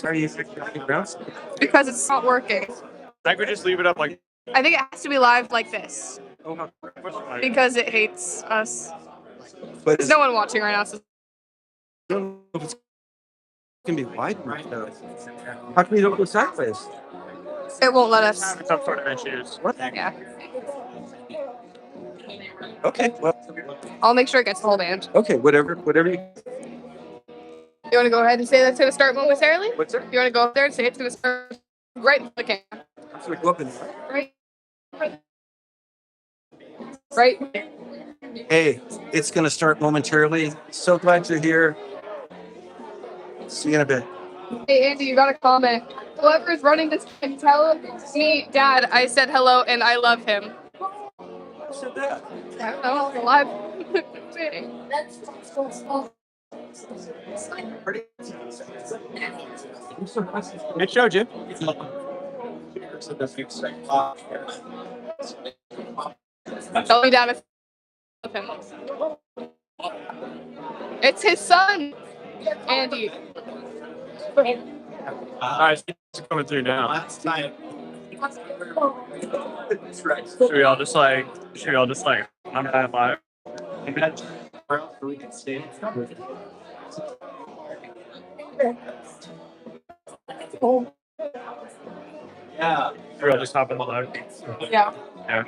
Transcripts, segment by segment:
Are you fixing anything else? Because it's not working. I could just leave it up like. I think it has to be live like this Oh, no. because it hates us. But There's no one watching right now. So I don't know if it's gonna be wide enough though. How come you don't go sideways? it won't let us. Some sort of issues. What? Yeah. Okay. Well. I'll make sure it gets the whole band. Okay. Whatever. You. You want to go ahead and say that's going to start momentarily? What's that? You want to go up there and say it's going to start right in the camera? So we go up and. Right. Right. Hey, it's gonna start momentarily. So glad you're here. See you in a bit. Hey, Andy, you got a comment. Whoever's running this can tell me, Dad, I said hello and I love him. Who said that? I don't know. It's a live thing. It showed you. Tell me, Dad, I love him. It's his son, Andy. Alright, it's coming through now. Should we all just like I'm not live? Yeah. Should we all just hop in the live? Yeah. Yeah.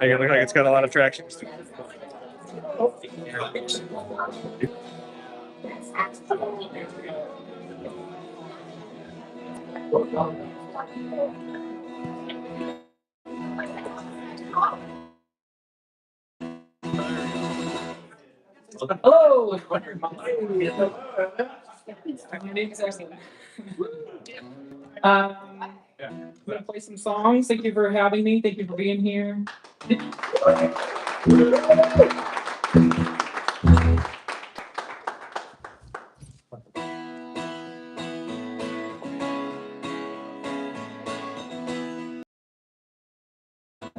Make it look like it's got a lot of traction. Hello. My name is Eaden. I'm gonna play some songs. Thank you for having me. Thank you for being here.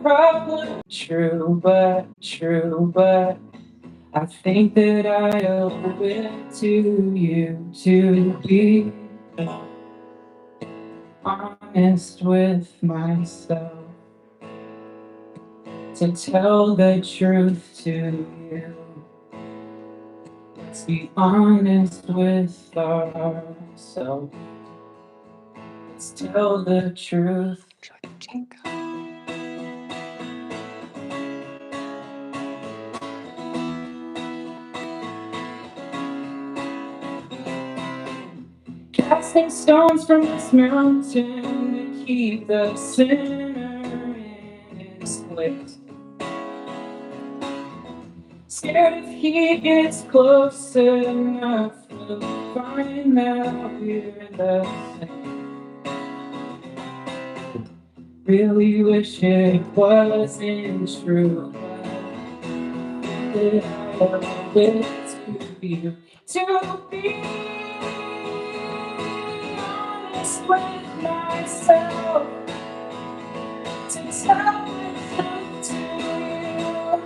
Probably true, but I think that I owe it to you to be honest with myself, to tell the truth to you. Let's be honest with ourselves. Let's tell the truth. Casting stones from this mountain to keep the sinner in his place. Scared if he gets close enough, we'll find out we're the same. Really wish it wasn't true, but I owe it to you to be honest with myself, to tell the truth to you.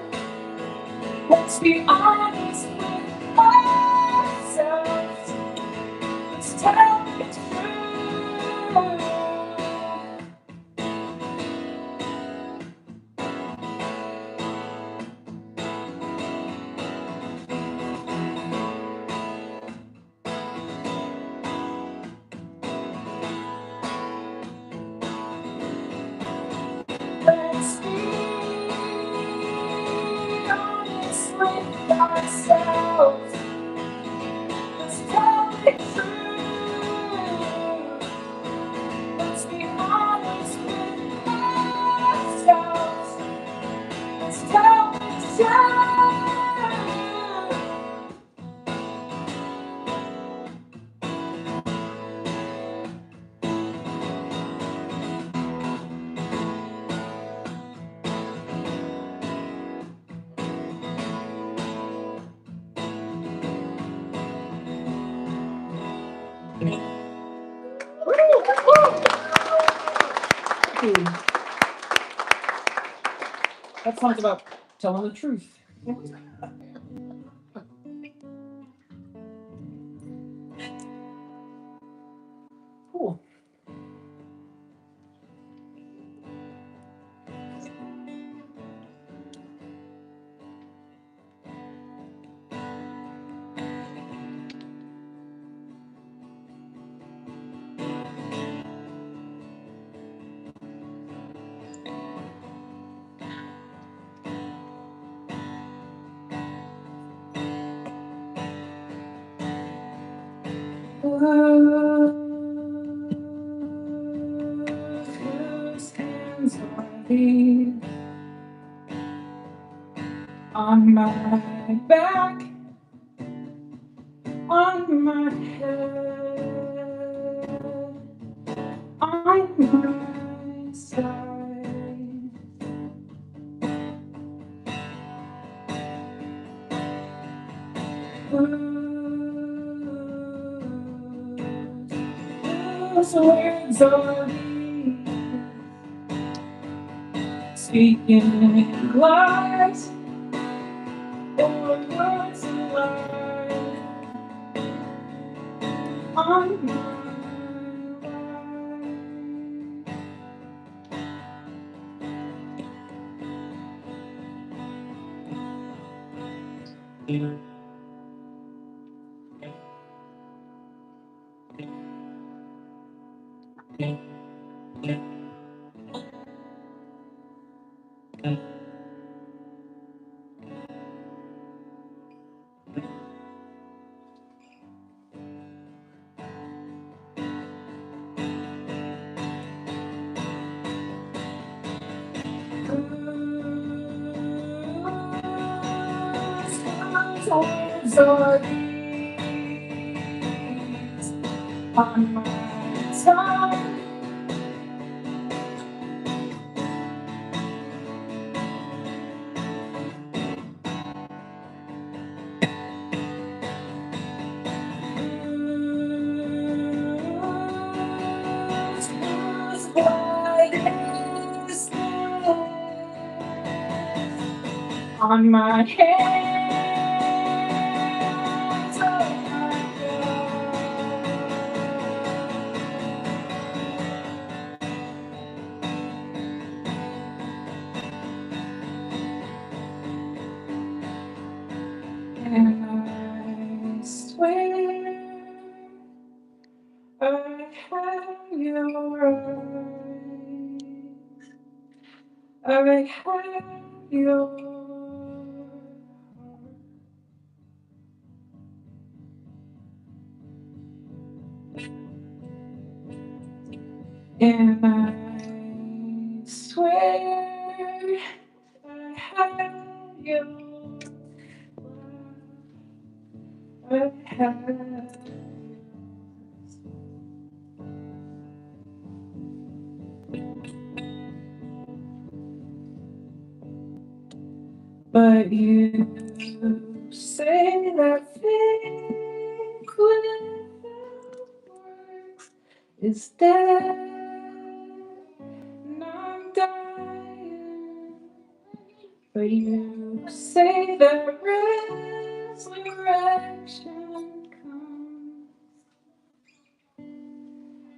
Let's be honest with ourselves. Let's tell the truth. Let's be honest with ourselves. Let's tell the truth. Let's be honest with ourselves. Let's tell the truth. That song's about telling the truth. Whose hands are these on my back, on my head, on my side? Whose words are these speaking lies or words of life on my life? Whose words are these on my tongue? Whose blood is this on my hands? Oh my God. And I swear I have your eyes, I have your heart, and I swear I have your love, I have yours. But you say that faith without works is dead, and I'm dying. But you say that resurrection comes,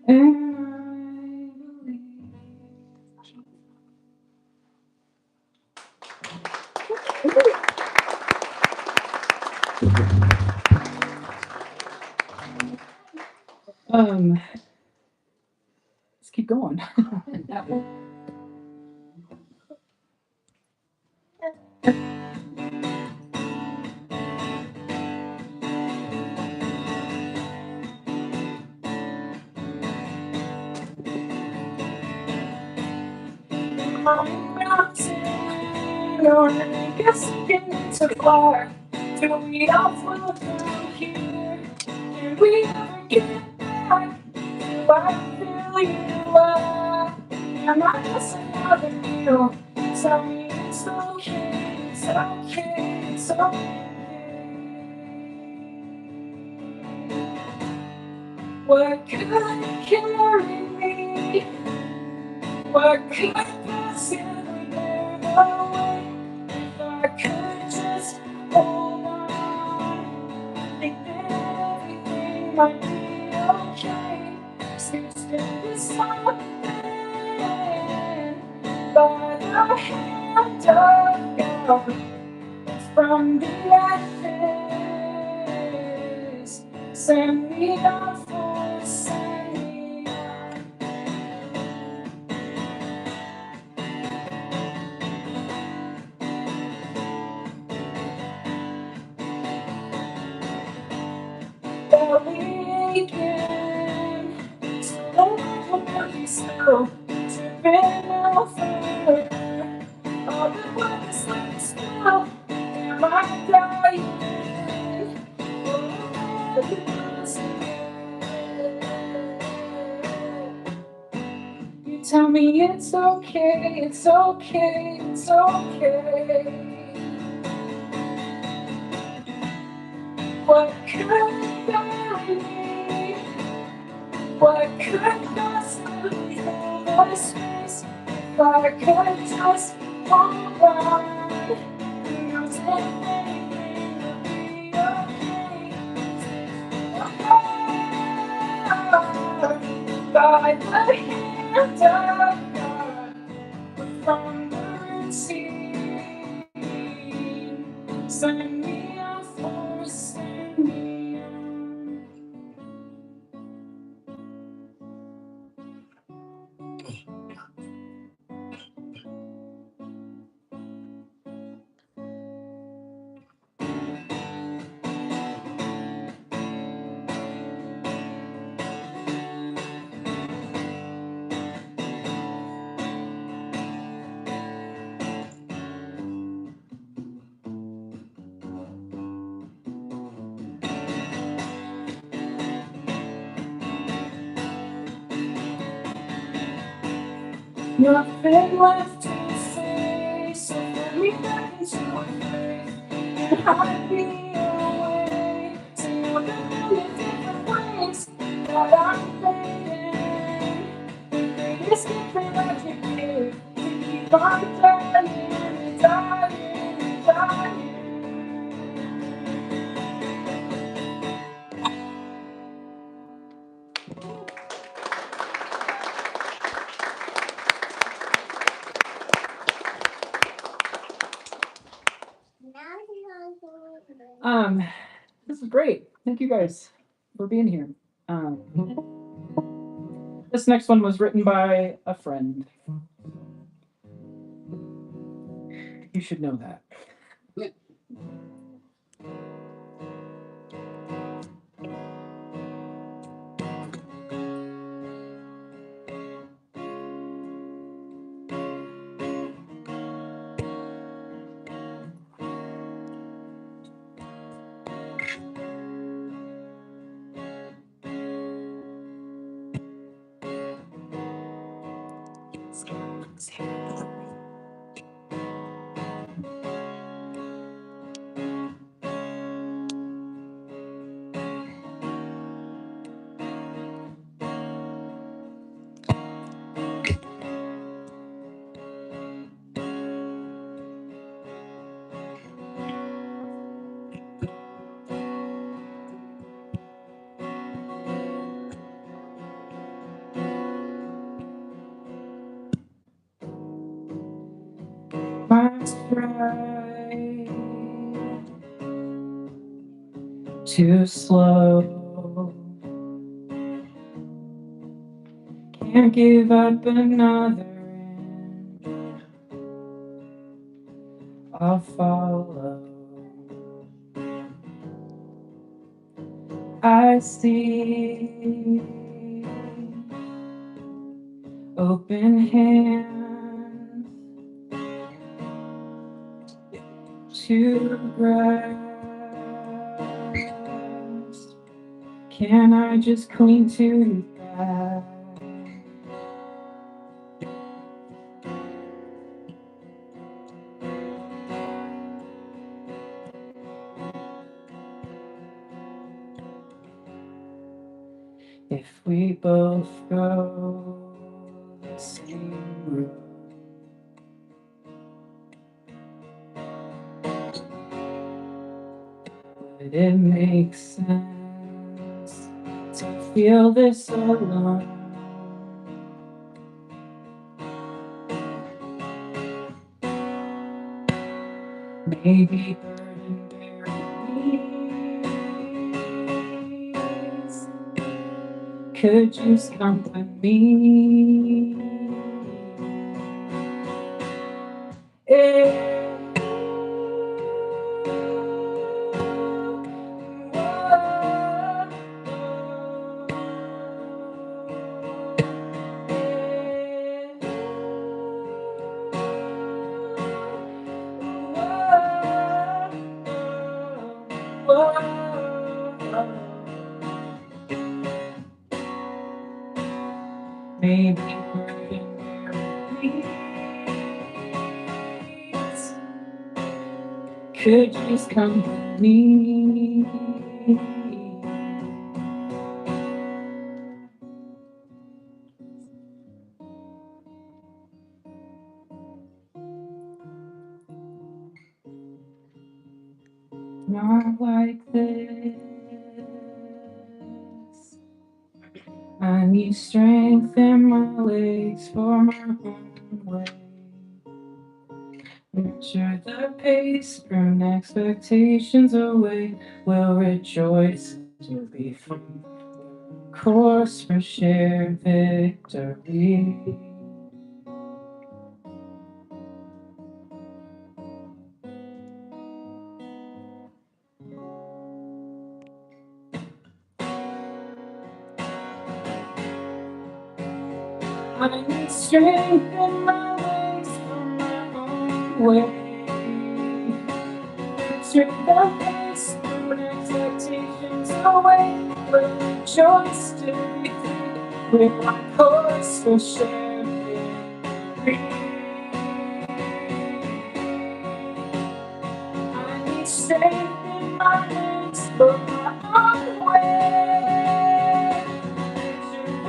and I believe. Let's keep going. I'm bouncing, or I guess I'm getting too far. Till we all float down here, and we never get back. Do I feel you are? Am I just another you? Tell me it's okay, it's okay, it's okay. What could carry me? What could possibly bear the weight? If I could just hold on, I think that everything might be okay. Seems to be something by the hand of God from the ashes. Send me out for send me out. The weekend go tripping over all the ones like snow. Am I dying? You tell me it's okay, it's okay, it's okay. What could bury me? What could possibly fill the space if I could just hold on? Knows if anything would be okay. By the hand of God, from the routine, send me off for send me on. Nothing left to say, so let me back into my faith and hide me away. To know that there are different ways that I'm fading. The greatest gift that I can give to keep on dying and dying and dying. This is great. Thank you guys for being here. This next one was written by a friend. You should know that. Must try too slow. Can't give up another inch. I'll follow. I see open hands to grasp. Can I just cling to you back? If we both go the same route, would it make sense to feel this alone? Maybe burden-bearing knees could just comfort me. Maybe we're in weeds. Could you just come with me? Not like this. I need strength in my legs for my own way. Measure the pace, burn expectations away. We'll rejoice to be free. Course for shared victory. I need strength in my legs for my own way. Strength the pace, burn expectations away. We'll rejoice to be free. We're on course for shared victory. I need strength in my legs for my own way.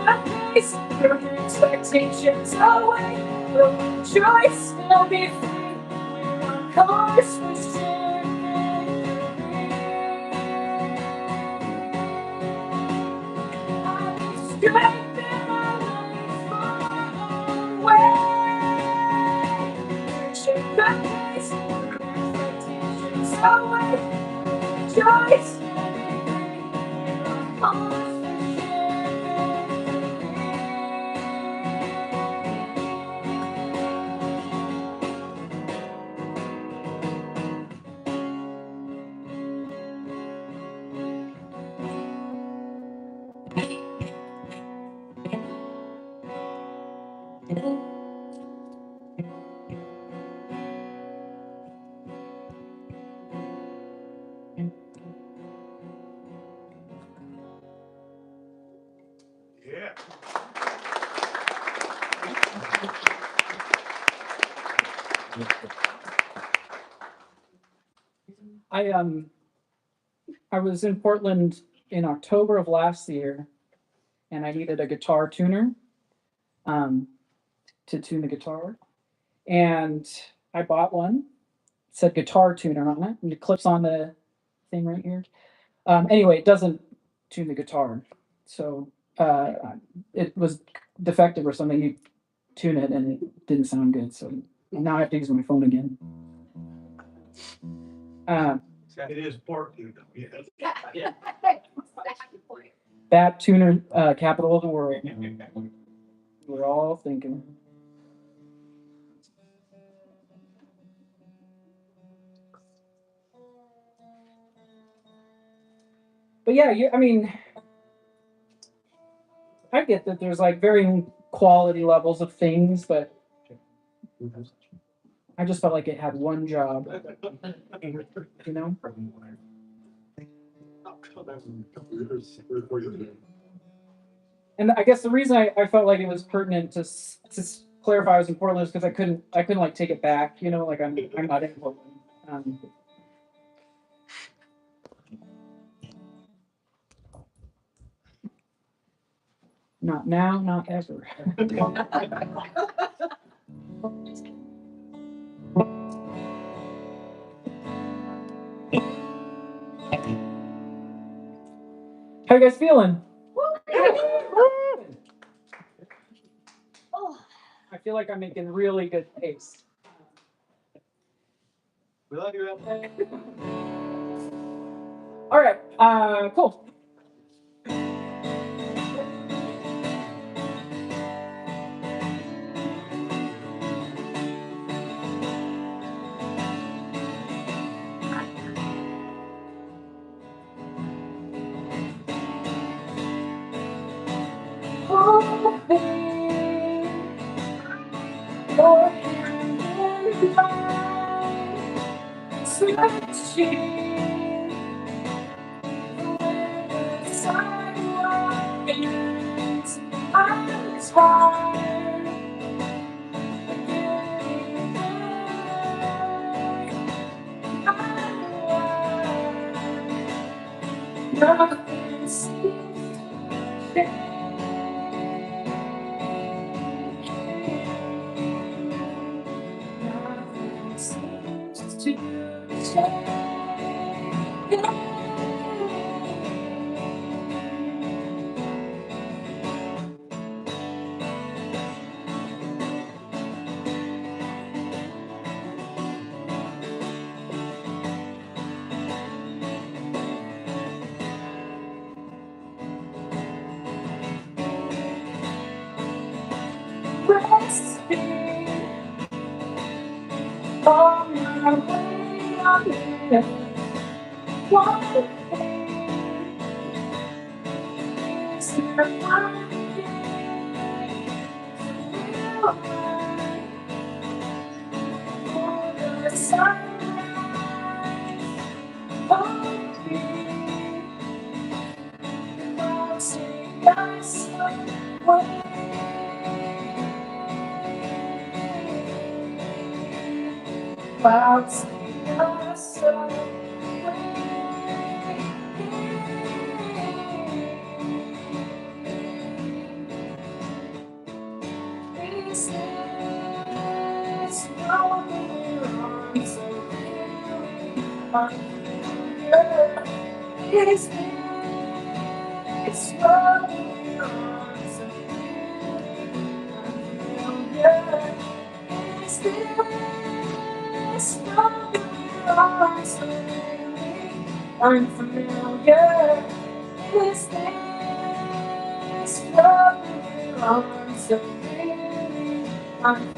The pace, burn expectations away. We'll rejoice, we'll be free. We're on course for shared victory. I need strength in my legs for my own way. Shake the pace, burn expectations away. Rejoice, we'll be free. We're on course for shared victory. Yeah. I was in Portland in October of last year, and I needed a guitar tuner to tune the guitar, and I bought one. It said guitar tuner on it, and it clips on the thing right here. Anyway, it doesn't tune the guitar, so it was defective or something. You tune it, and it didn't sound good. So now I have to use my phone again. It is Portland. Yes. That tuner, capital of the world. We're all thinking. But yeah, I mean, I get that there's like varying quality levels of things, but I just felt like it had one job, you know? And I guess the reason I felt like it was pertinent to clarify I was in Portland is because I couldn't like take it back, you know, like I'm not in Portland. Not now, not ever. How you guys feeling? I feel like I'm making really good pace. We love you. All right, cool. Your hand in mine, searching where the sidewalk ends. I'm is hard. Nothing seems to nothing seems to change. Resting on my way on this one thing is to find for the sunrise of me. Clouds take us away. Clouds take us away. Is this what we're on so really unfamiliar? Is this what we're on so really unfamiliar? Is this what we're on so really unfamiliar?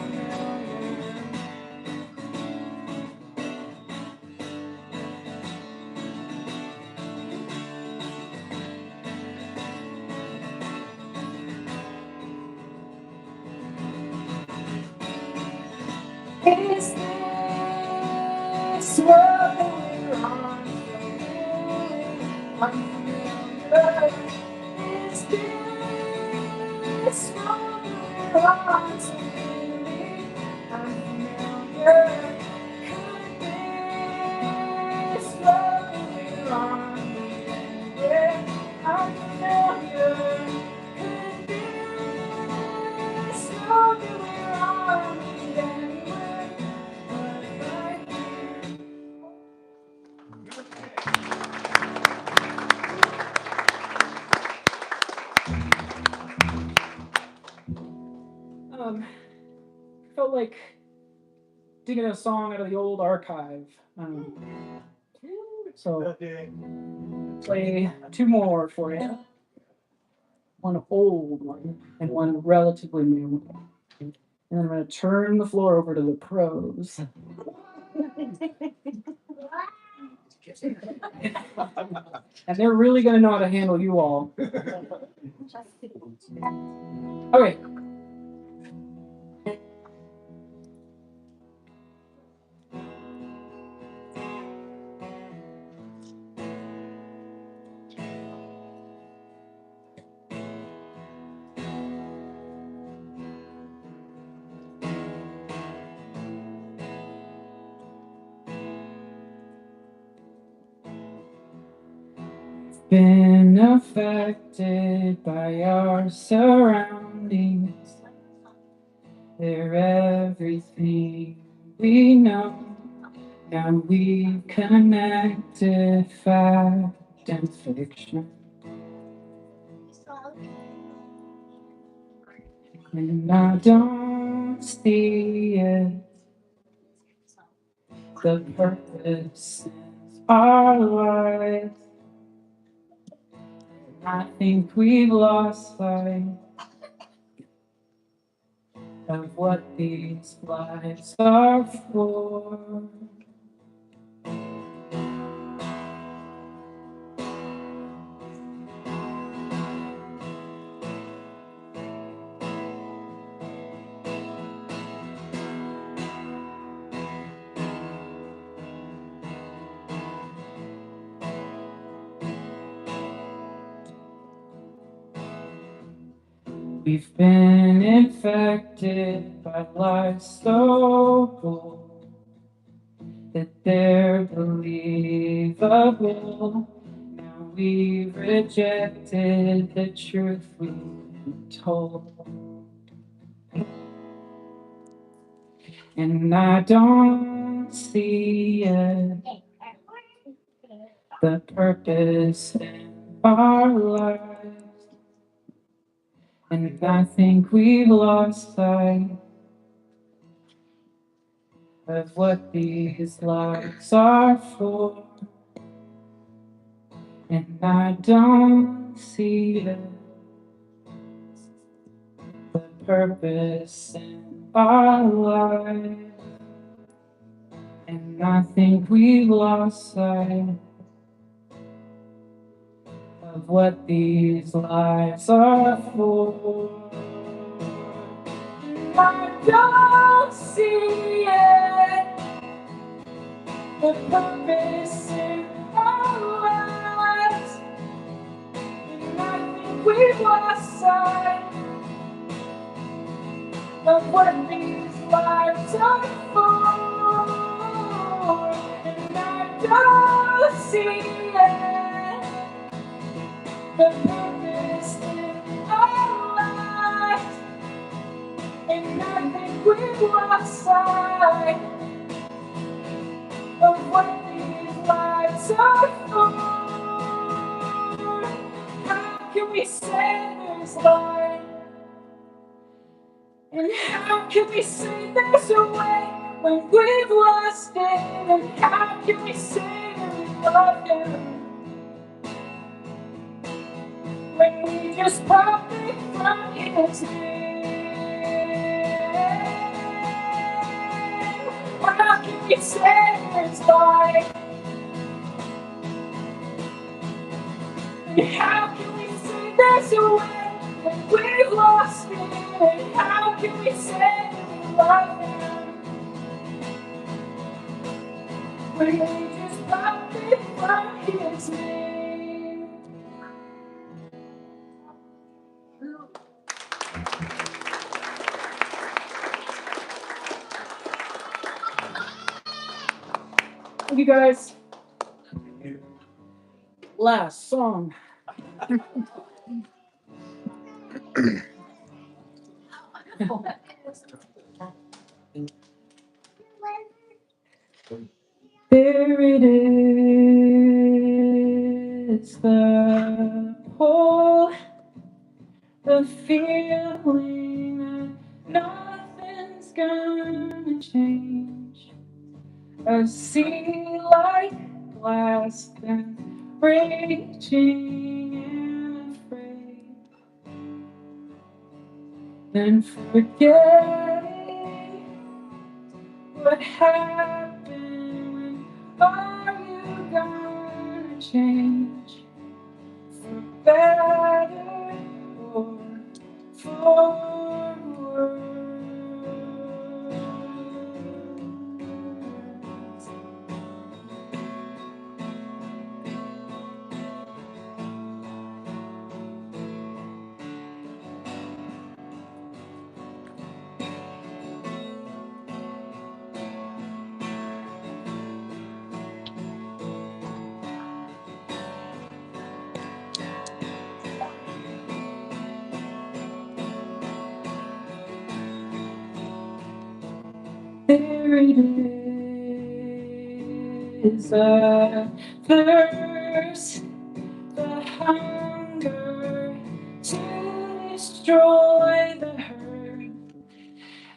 Is this what we're on so really unfamiliar? Is this what we're on so really unfamiliar? Is this what we're on so really unfamiliar? Could this what we're on be anywhere unfamiliar? Could this what we're on be anywhere but right here? Felt like digging a song out of the old archive. So play two more for you. One old one and one relatively new. And then I'm going to turn the floor over to the pros. And they're really going to know how to handle you all. Okay. Been affected by our surroundings. They're everything we know. Now we've connected fact and fiction. And I don't see it, the purpose in our lives. I think we've lost sight of what these lives are for. We've been infected by lies so bold that they're believable. Now we've rejected the truth we've been told. And I don't see it, the purpose in our lives. And I think we've lost sight of what these lives are for. And I don't see the purpose in our life. And I think we've lost sight of what these lives are for. And I don't see it, the purpose in our lives. And I think we've lost sight of what these lives are for. And I don't see it, the purpose in our lives. And I think we've lost sight of what these lives are for. How can we say there's light? And how can we say there's a way when we've lost it? And how can we say that we love Him when we just profit from His name? How can we say there's light? And how can we say there's a way when we've lost it? And how can we say that we love Him when we just profit from His name? Thank you guys. Last song. There it is, the pull, the feeling that nothing's gonna change. A sea like glass and raging and afraid, then forgetting what happened. Are you gonna change for better or for worse? There it is, a thirst, the hunger to destroy the hurt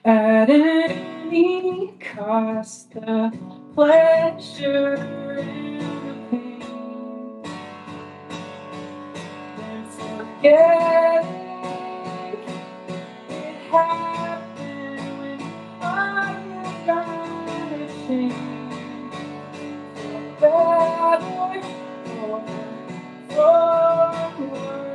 at any cost, the pleasure and the pain, then forgetting it happened. When are you gonna change for better or for worse?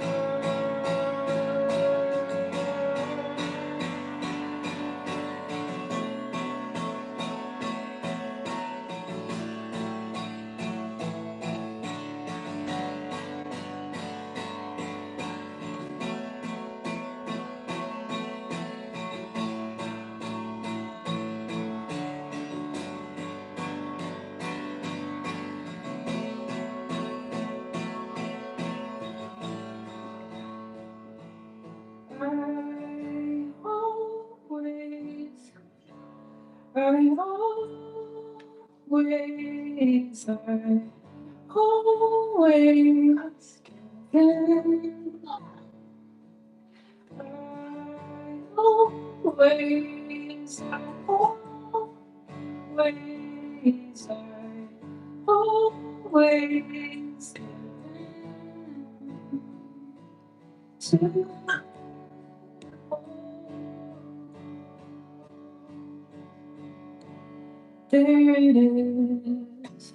There it is,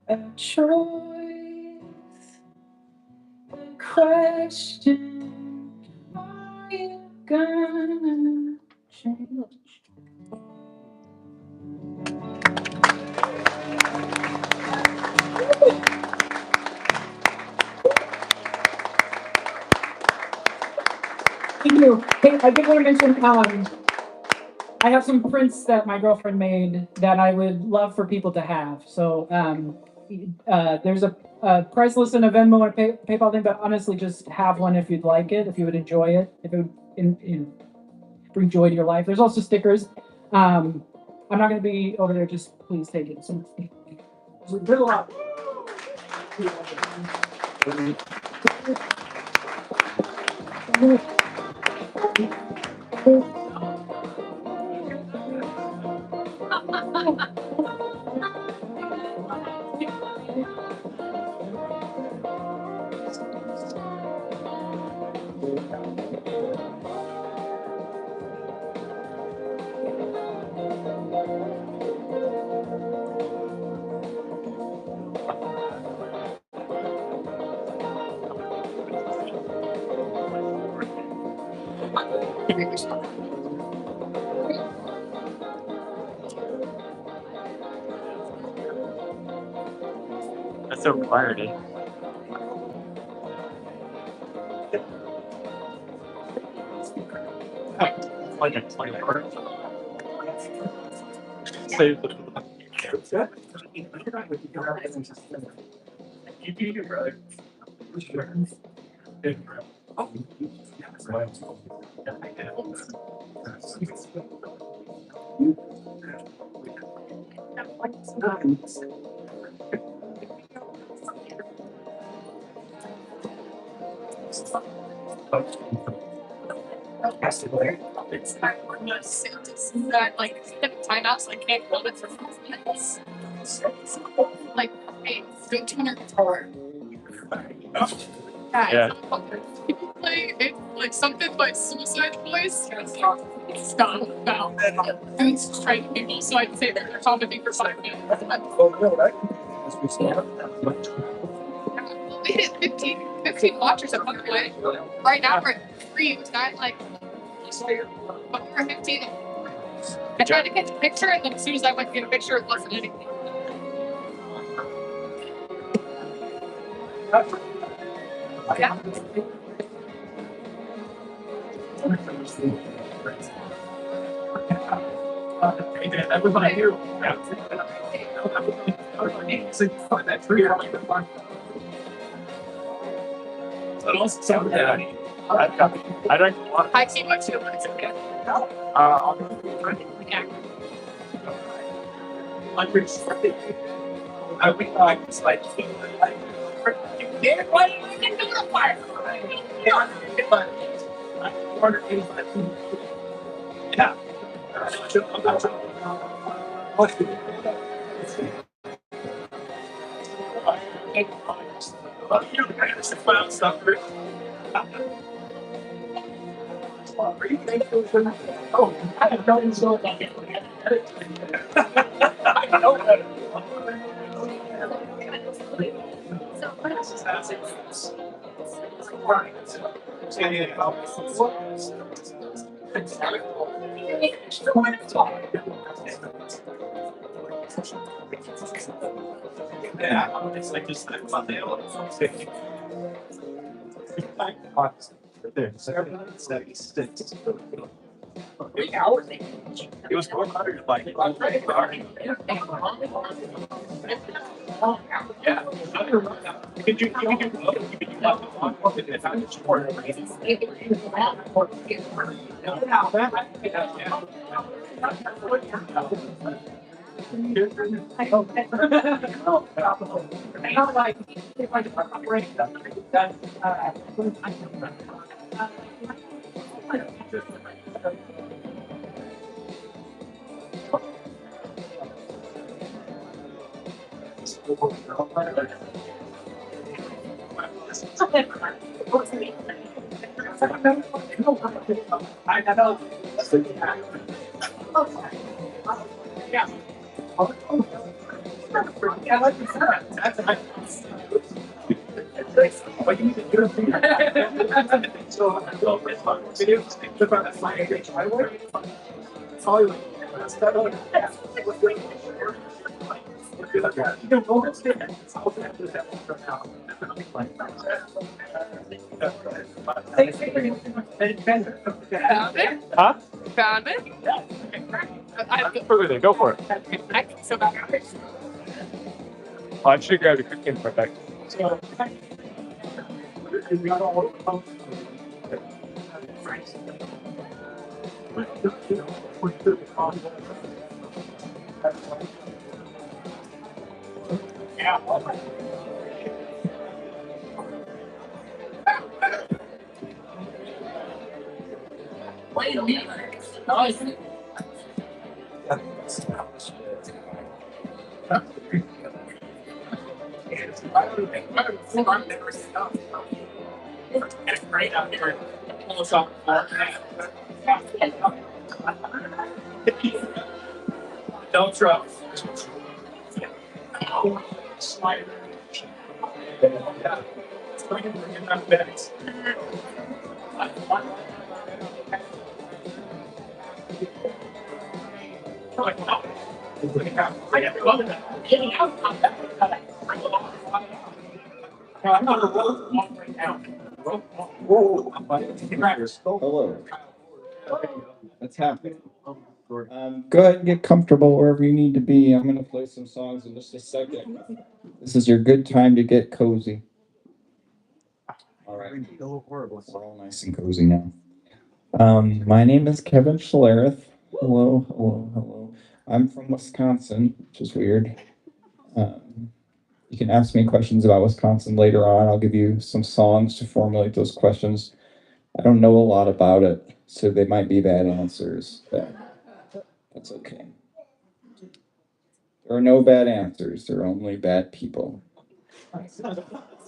a choice, a question. Are you gonna change? Thank you. Hey, I did want to mention, I have some prints that my girlfriend made that I would love for people to have. So there's a priceless and a Venmo and a PayPal thing, but honestly, just have one if you'd like it, if you would enjoy it, if it would bring joy to your life. There's also stickers. I'm not going to be over there. Just please take it. So, there's a lot. That's so clarity. Like a save the. That like timeouts, like can't hold it for 5 minutes. Like, hey, go tune your guitar. Yeah. People play it, like something by Suicide Boys. It's not about who's training people, so I'd say they're commenting for 5 minutes. We hit 15 watchers at one point. Right now we're at 3, which not like, but we were 15. I tried to catch a picture, and then as soon as I went to get a picture, it wasn't anything. Yeah. Everybody here. I don't want. I see much too, but it's okay. I would like to like yeah. Oh, I have no idea about it. I know that. Yeah, it's like just like Monday. There, 76. It was 400 like Found it? Huh? Found it? Go for it. I think so bad. I should grab a quick in for a back. Don't trust. Hello. What's happening? Go ahead and get comfortable wherever you need to be. I'm going to play some songs in just a second. This is your good time to get cozy. All right. We're all nice and cozy now. My name is Kevin Schlereth. Hello, hello, hello. I'm from Wisconsin, which is weird. You can ask me questions about Wisconsin later on. I'll give you some songs to formulate those questions. I don't know a lot about it, so they might be bad answers, but that's okay. There are no bad answers, there are only bad people.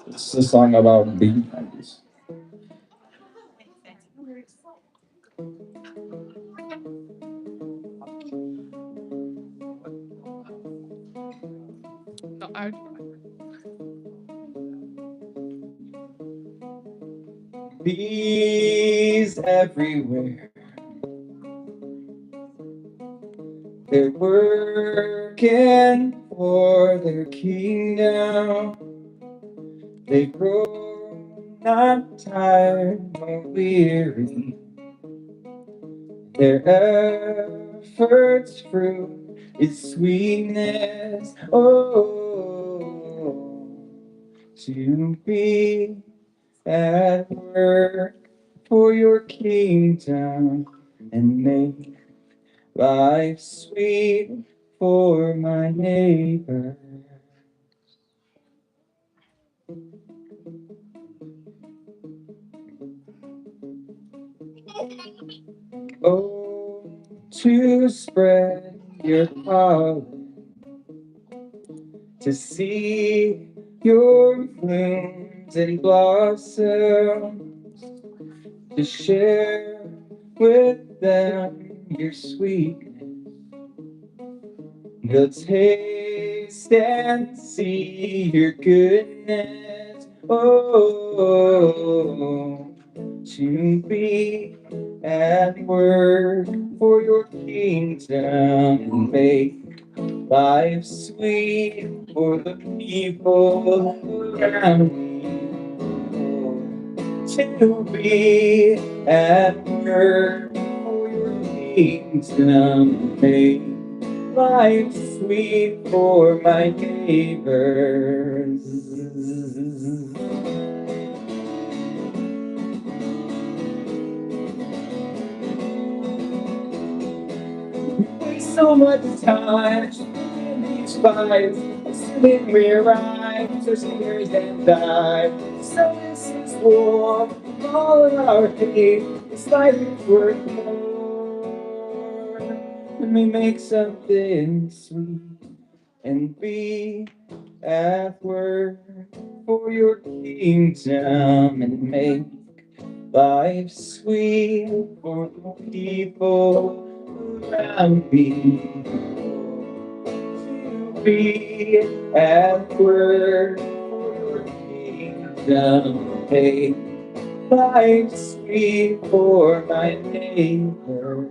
It's a song about beehives. No, I Bees everywhere. They're working for their kingdom. They grow not tired nor weary. Their efforts fruit is sweetness. Oh, to be at work for your kingdom and make life sweet for my neighbor. Oh, to spread your pollen, to see your blooms and blossoms, to share with them your sweetness. They'll taste and see your goodness. Oh, to be at work for your kingdom and make life sweet for the people around me. To be at work for your kingdom and make life's sweet for my neighbors. Waste so much time in these fights, assuming we're right, so singers and die. So this is war, all of our hate, it's like it's worth more when we make something sweet and be at work for your kingdom and make life sweet for the people around me. To be at work for your kingdom, make life sweet for my neighbor.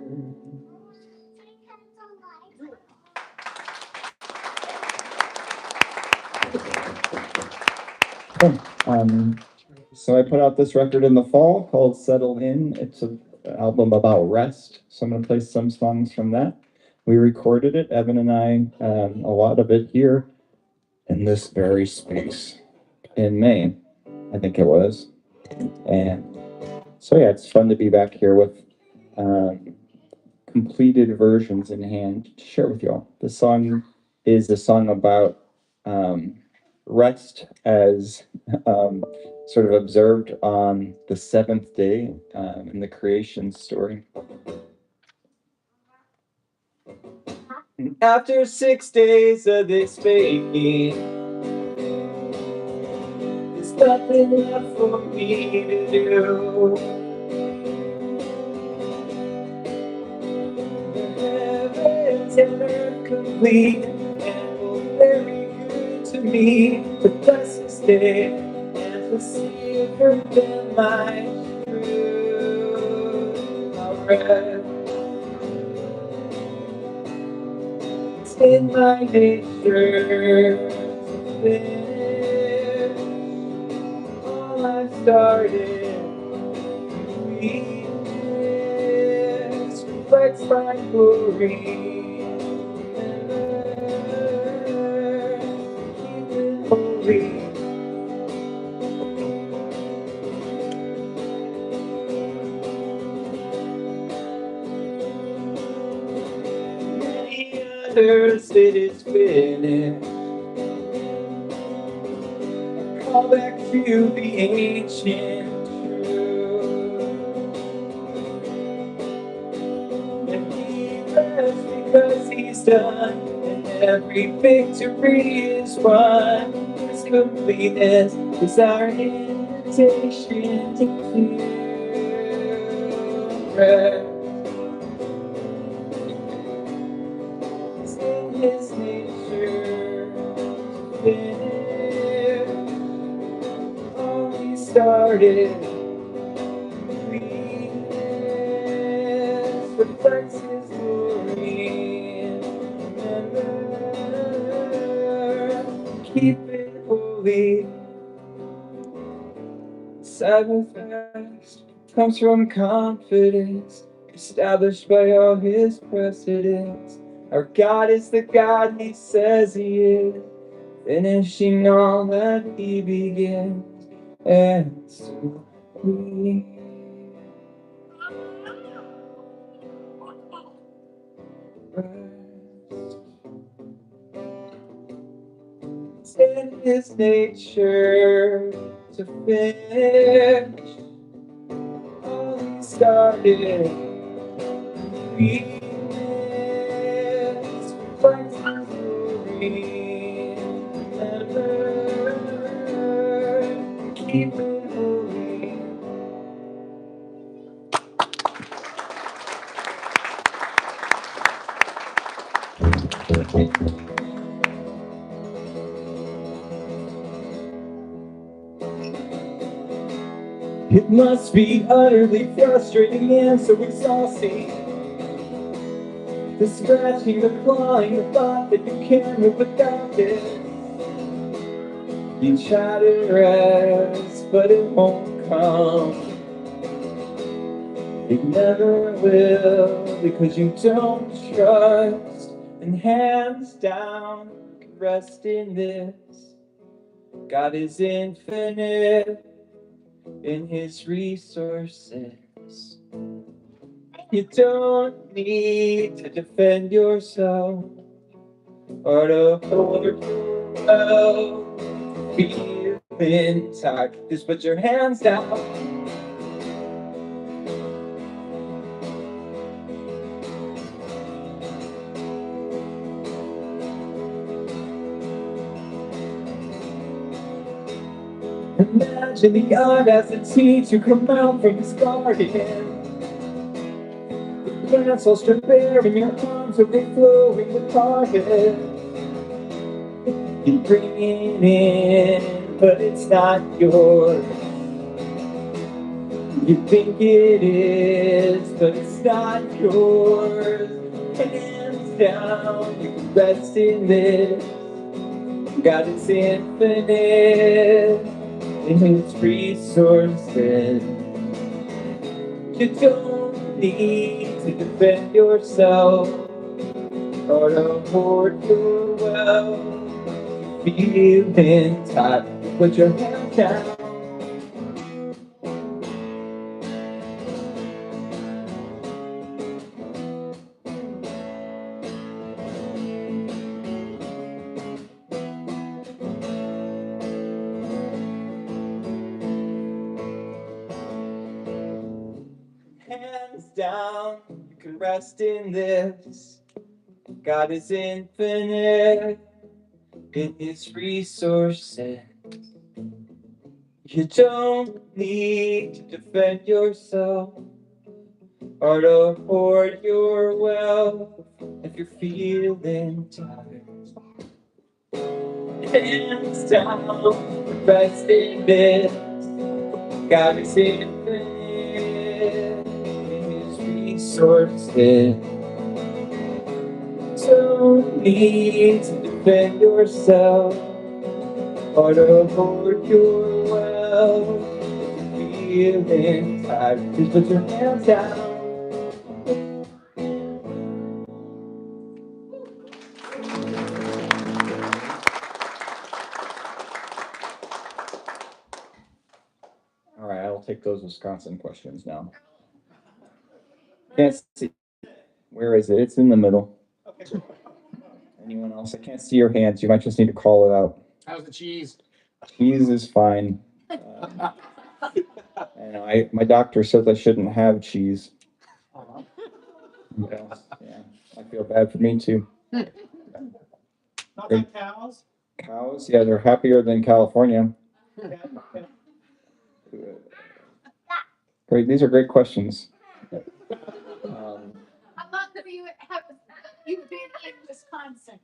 So I put out this record in the fall called Settle In. It's an album about rest. So I'm going to play some songs from that. We recorded it, Evan and I, a lot of it here in this very space in May, I think it was. And so yeah, it's fun to be back here with completed versions in hand to share with y'all. The song is a song about rest as sort of observed on the seventh day in the creation story. And after 6 days of this baking, there's nothing left for me to do. Heaven's ever complete and will very good to me. But bless this day and the silver than my truth. I'll rest. It's in my nature to finish all I've started. Weakness reflects my glory. Keep it holy. Many others it is finished. Call back to the ancient truth. And he rests because he's done, and every victory is won. His completeness is our invitation to rest. It's in his nature to finish all he started. Weakness reflects his glory. Remember, keep it holy. Sabbath rest comes from confidence, established by all his precedents. Our God is the God he says he is, finishing all that he begins. And so we rest. It's in his nature to finish all he started. Weakness reflects his glory. Never keep it holy. It must be utterly frustrating and so exhausting. The scratching, the clawing, the thought that you can't live without it. You try to rest, but it won't come. It never will, because you don't trust And hands down, you can rest in this. God is infinite in his resources. You don't need to defend yourself or to hold yourself. Feeling tired, just put your hands down. Imagine the God as a teacher come out from his garden. The plants all strip bare in your arms overflowing with pardon. You bring it in, but it's not yours. You think it is, but it's not yours. Hands down, you can rest in this. God is infinite in his resources. You don't need to defend yourself or to hoard your wealth. Feeling tired, put your hands down. Hands down, you can rest in this. God is infinite in his resources. You don't need to defend yourself or to hoard your wealth if you're feeling tired. Hands down, rest in this. God is infinite in his resources. Don't need to defend yourself or to hoard your wealth. Feeling tired, just put your hands down. All right, I'll take those Wisconsin questions now. Can't see. Where is it? It's in the middle. Anyone else? I can't see your hands. You might just need to call it out. How's the cheese? Cheese is fine. My doctor says I shouldn't have cheese. Yeah, I feel bad for me too. Not like cows? Cows, yeah, they're happier than California. Great, these are great questions. How long have you been in Wisconsin?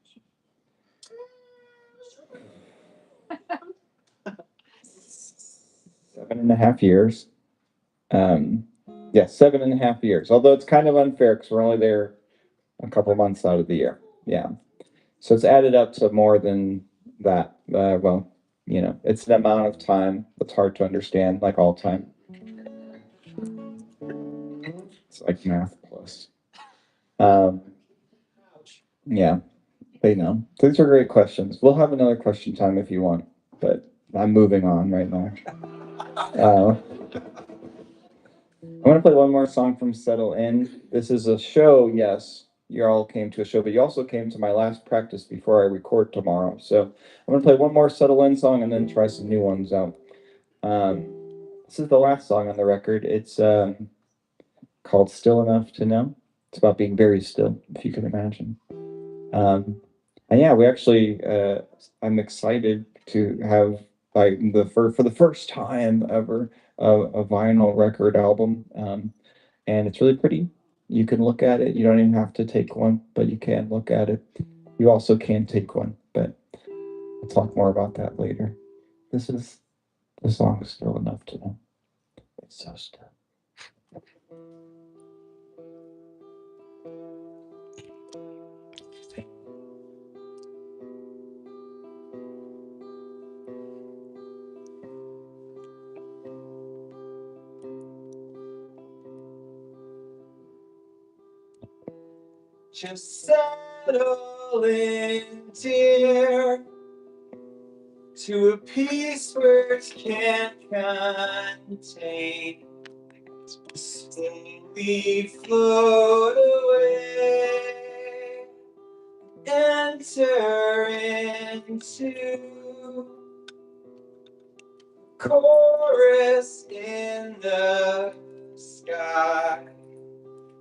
7.5 years. Yeah, 7.5 years. Although it's kind of unfair because we're only there a couple months out of the year. Yeah, so it's added up to more than that. Well, it's an amount of time that's hard to understand, like all time. It's like math plus. Yeah, they know. These are great questions. We'll have another question time if you want, but I'm moving on right now. I'm going to play one more song from Settle In. This is a show, yes. You all came to a show, but you also came to my last practice before I record tomorrow. So I'm going to play one more Settle In song and then try some new ones out. This is the last song on the record. It's called Still Enough to Know. It's about being very still, if you can imagine. And yeah, we actually, I'm excited to have for the first time ever a vinyl record album. And it's really pretty. You can look at it. You don't even have to take one, but you can look at it. You also can take one, but we'll talk more about that later. The song is Still Enough to Know. It's so still. Just say settle in, dear, to a peace words can't contain. Slowly float away, enter into chorus in the sky,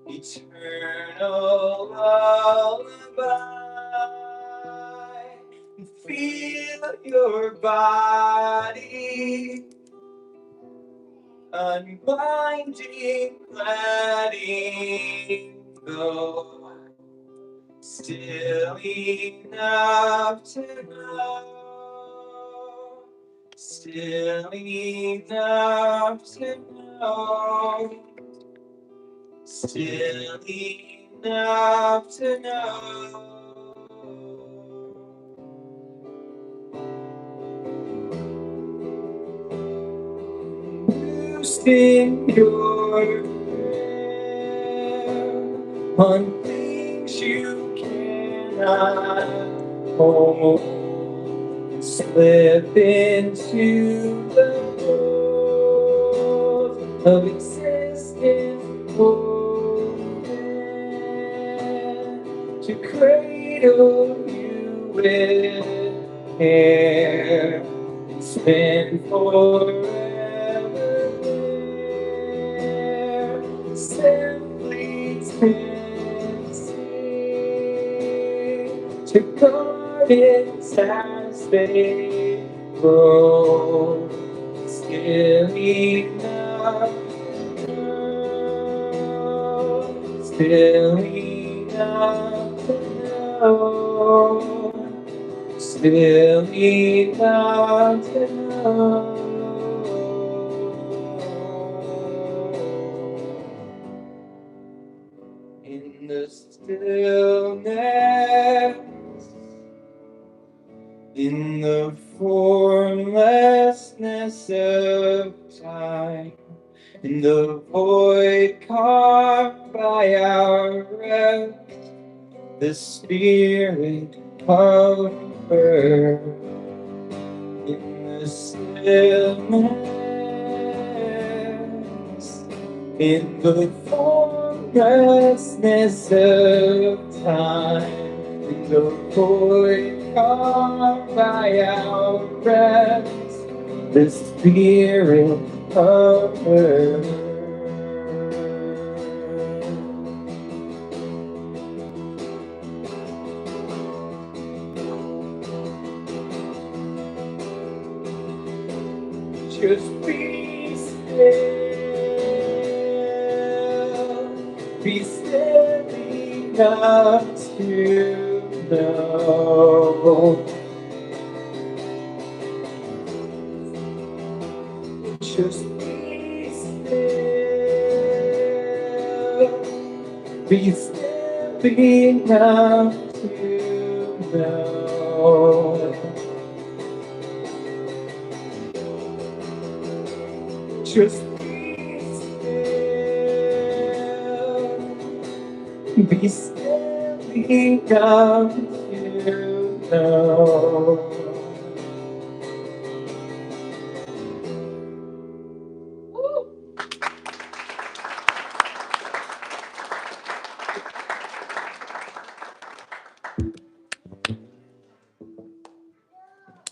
eternal lullaby. Feel your body unwinding, letting go, still enough to know, still enough to know, still enough to know. Boosting your prayer on things you cannot hold, slip into the world of existence, to cradle you with care, spend forever there, simply dancing to gardens as they grow, still enough to know, still enough to know, still enough to know. In the stillness, in the formlessness of time, in the void carved by our rest, the spirit hovers. In the stillness, in the formlessness of time, in the void carved by our rest, the spirit hovers. Just be still enough to know. Just be still enough to know. Just be still enough to know.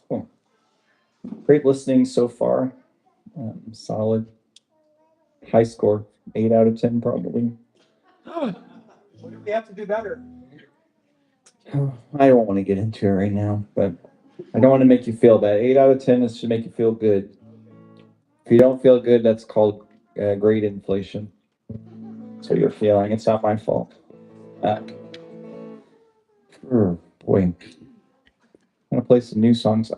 Cool. Great listening so far. Solid. High score. 8 out of 10 probably. What do we have to do better? I don't want to get into it right now, but I don't want to make you feel bad. 8 out of 10 is to make you feel good. If you don't feel good, that's called grade inflation. So you're feeling. It's not my fault. Boy, I'm gonna play some new songs.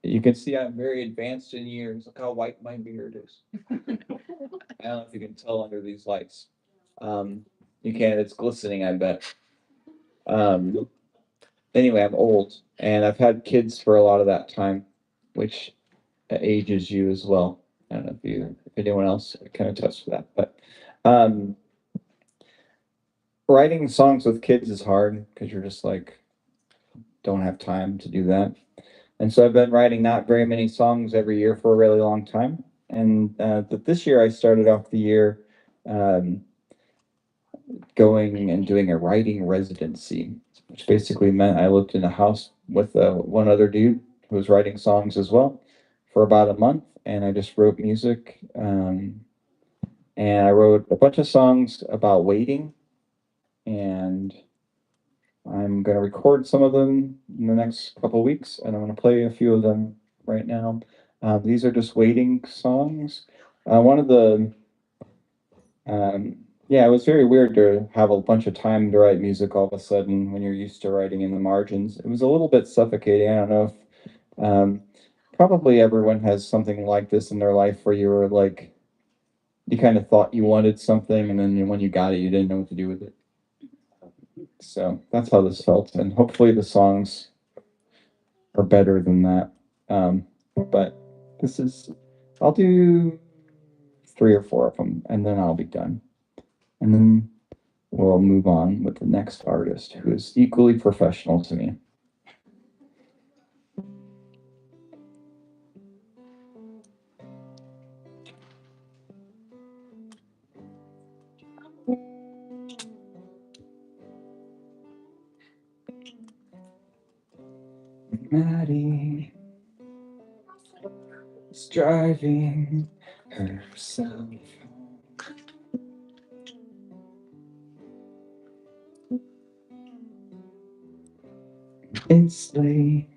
You can see I'm very advanced in years. Look how white my beard is. I don't know if you can tell under these lights. You can. It's glistening, I bet. Anyway, I'm old, and I've had kids for a lot of that time, which ages you as well. I don't know if anyone else can attest to that, but writing songs with kids is hard because you're just like, don't have time to do that. And so I've been writing not very many songs every year for a really long time. And but this year I started off the year um, going and doing a writing residency, which basically meant I lived in a house with one other dude who was writing songs as well for about a month. And I just wrote music. And I wrote a bunch of songs about waiting. And I'm going to record some of them in the next couple of weeks, and I'm going to play a few of them right now. These are just waiting songs. One of the, yeah, it was very weird to have a bunch of time to write music all of a sudden when you're used to writing in the margins. It was a little bit suffocating. I don't know if, probably everyone has something like this in their life where you were like, you kind of thought you wanted something, and then when you got it, you didn't know what to do with it. So that's how this felt, and hopefully the songs are better than that. But this is, I'll do 3 or 4 of them, and then I'll be done. And then we'll move on with the next artist who is equally professional to me. Maddie is driving herself home. It's late.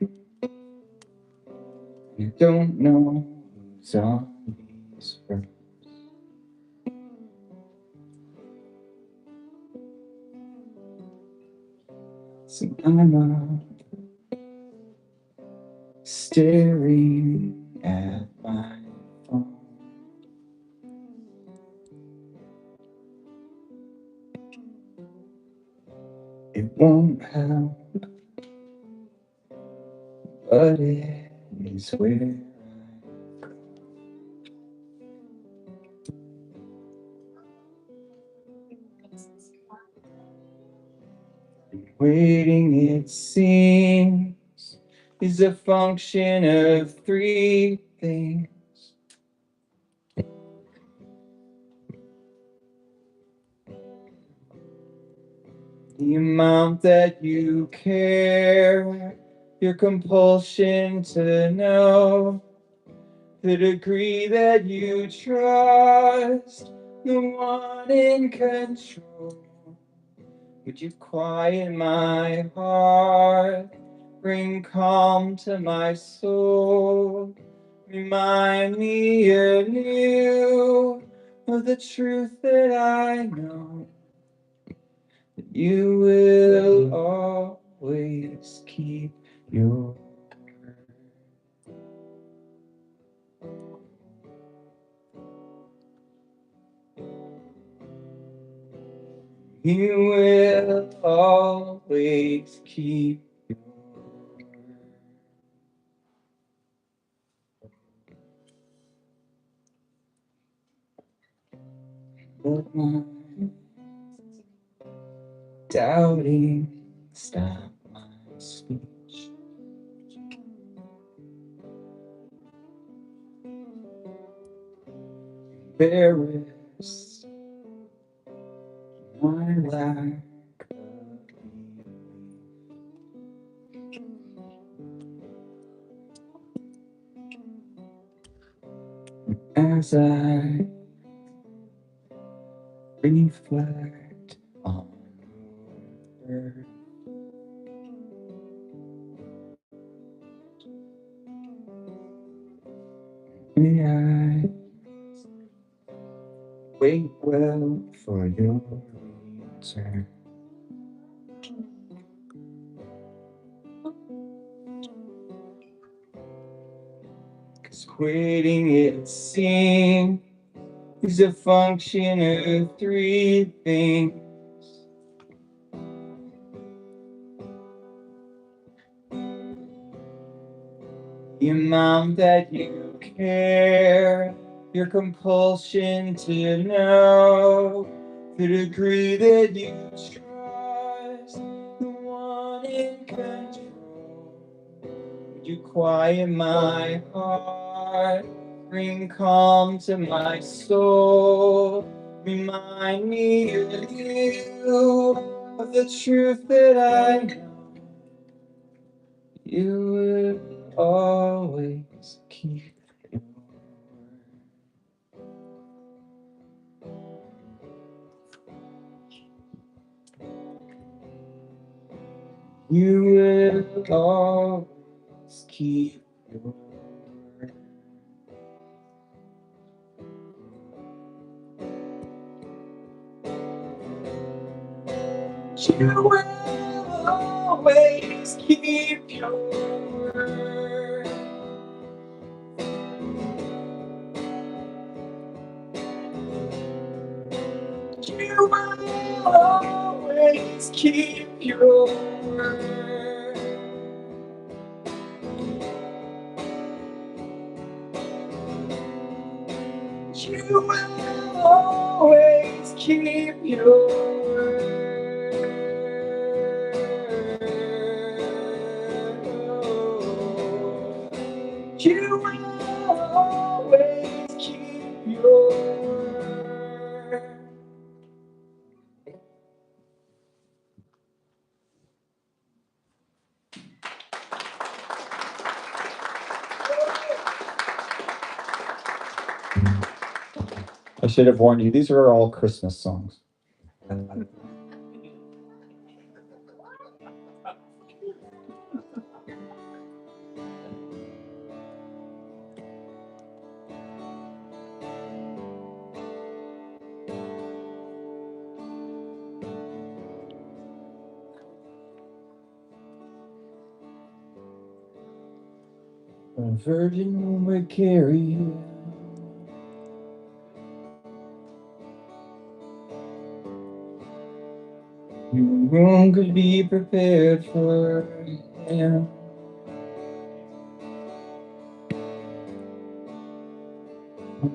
You don't know who's on these roads. So I'm up staring at my phone. It won't help, but it is where I go. Waiting, it seems, is a function of 3 things. The amount that you care, your compulsion to know, the degree that you trust the one in control. Would you quiet my heart, bring calm to my soul, remind me anew of the truth that I know, that you will always keep your word. You will always keep your word. But my doubting stop my speech. Embarrassed my lack of belief. As I reflect on your birth, may I wait well for your return. 'Cause waiting, it seems, is a function of 3 things. The amount that you care, your compulsion to know, the degree that you in control. Would you quiet my heart, bring calm to my soul, remind me of you, of the truth that I know. You will always keep your word. You will always keep your word. You will always keep your word. You will always keep your word. You will always keep your word. You will always keep your word. I should have warned you, these are all Christmas songs. A virgin would carry you. Your room could be prepared for him.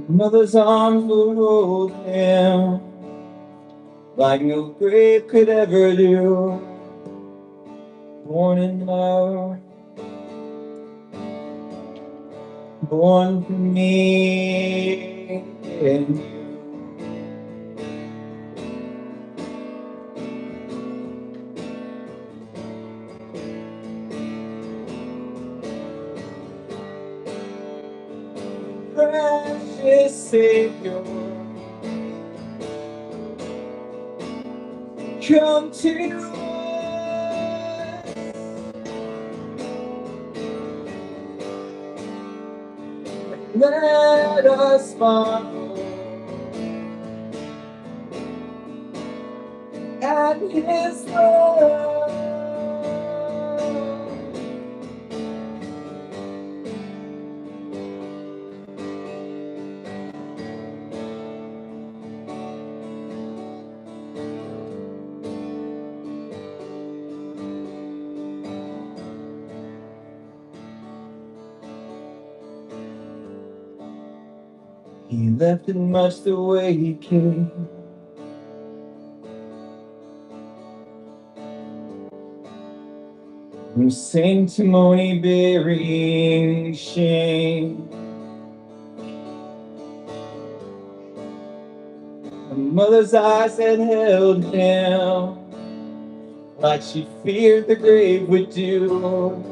Mother's arms would hold him like no grave could ever do. Born in love, born for me and you. Precious Savior, come to us. Let us marvel at His love. He left it much the way He came. No sanctimony bearing shame. A mother's eyes had held Him like she feared the grave would do.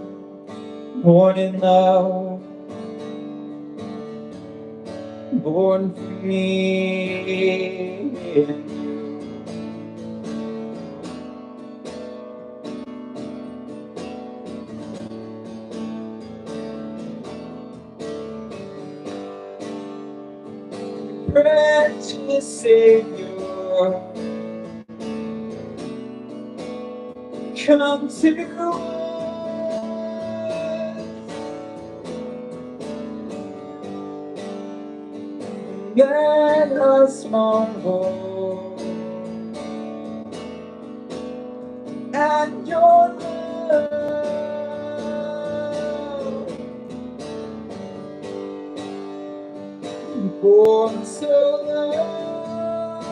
Born in love, born for me and you. Precious Savior, come to us. Let us marvel at your love. Born so low,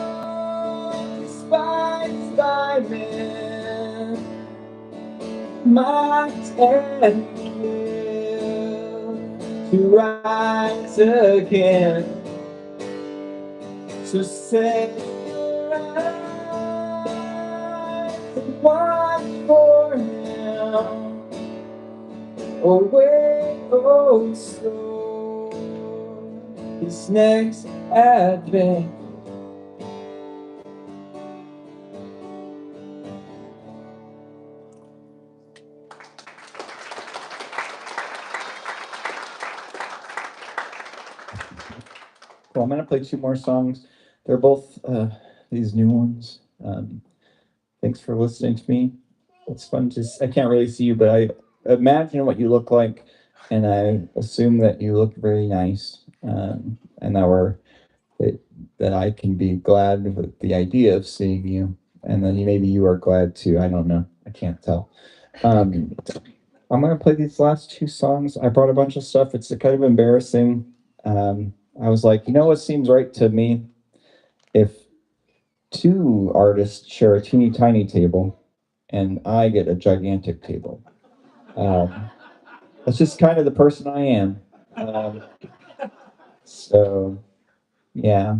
despised by men, minds and will to rise again. So set your eyes and watch for him. Away goes slow, his next advent. Well, I'm going to play two more songs. They're both these new ones. Thanks for listening to me. It's fun to, I can't really see you, but I imagine what you look like, and I assume that you look very nice, and that I can be glad with the idea of seeing you, and then maybe you are glad too. I don't know. I can't tell. I'm going to play these last two songs. I brought a bunch of stuff. It's kind of embarrassing. I was like, you know what seems right to me? If two artists share a teeny tiny table and I get a gigantic table. That's just kind of the person I am. So, yeah.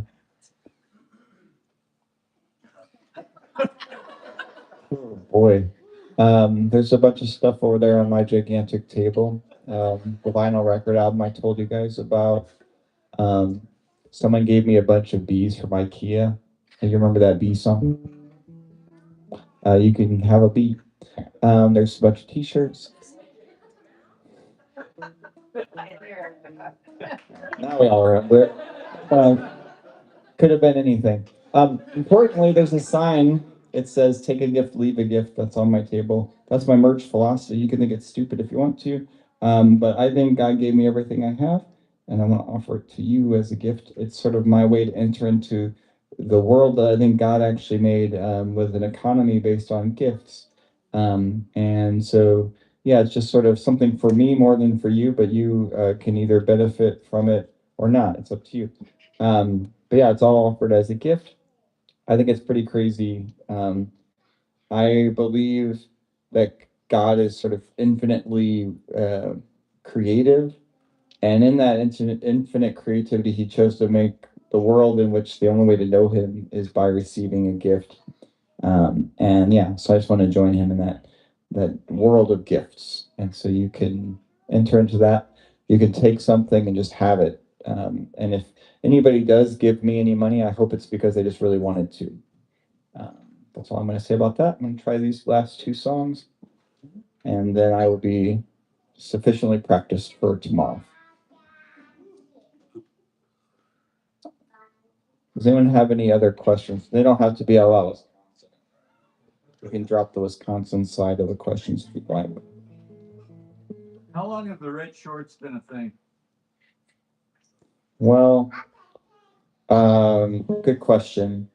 Oh boy. There's a bunch of stuff over there on my gigantic table. The vinyl record album I told you guys about. Um, Someone gave me a bunch of bees from IKEA. And you remember that bee song? You can have a bee. There's a bunch of t-shirts. Now we all remember it. Could have been anything. Importantly, there's a sign. It says, "Take a gift, leave a gift." That's on my table. That's my merch philosophy. You can think it's stupid if you want to, but I think God gave me everything I have, and I want to offer it to you as a gift. It's sort of my way to enter into the world that I think God actually made, with an economy based on gifts. And so, yeah, it's just sort of something for me more than for you, but you can either benefit from it or not. It's up to you. But yeah, it's all offered as a gift. I think it's pretty crazy. I believe that God is sort of infinitely creative, and in that infinite creativity, He chose to make the world in which the only way to know Him is by receiving a gift. And yeah, so I just want to join Him in that world of gifts, and so you can enter into that. You can take something and just have it. And if anybody does give me any money, I hope it's because they just really wanted to. Um, that's all I'm going to say about that. I'm going to try these last two songs, and then I will be sufficiently practiced for tomorrow. Does anyone have any other questions? They don't have to be out loud. You can drop the Wisconsin side of the questions if you'd like. How long have the red shorts been a thing? Well, good question.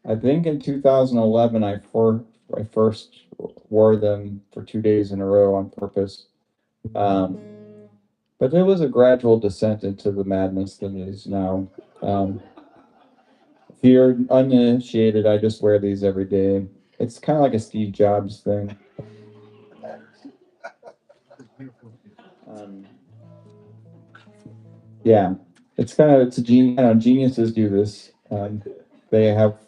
I think in 2011, I first wore them for 2 days in a row on purpose. Um, but it was a gradual descent into the madness that it is now. If you're uninitiated, I just wear these every day. It's kind of like a Steve Jobs thing. Um, yeah, it's a genius. Geniuses do this. They have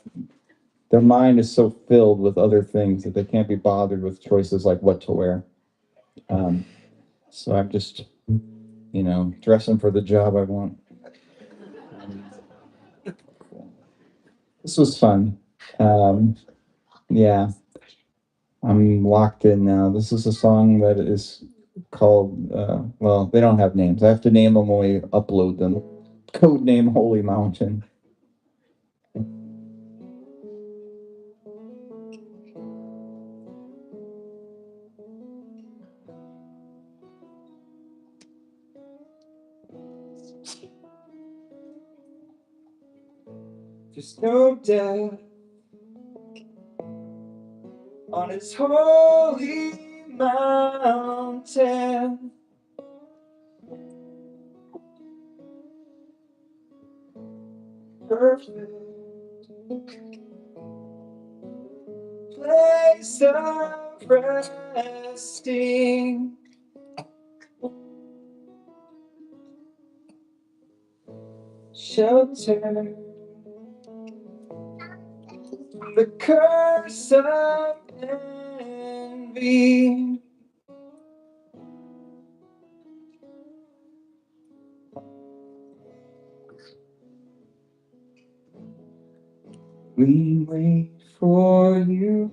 their mind is so filled with other things that they can't be bothered with choices like what to wear. So I'm just, dressing for the job I want. This was fun. Yeah, I'm locked in now. This is a song that is called, well, they don't have names. I have to name them when we upload them. Code name Holy Mountain. Just no death on its holy mountain. Perfect place of resting. Shelter from the curse of envy. We wait for you,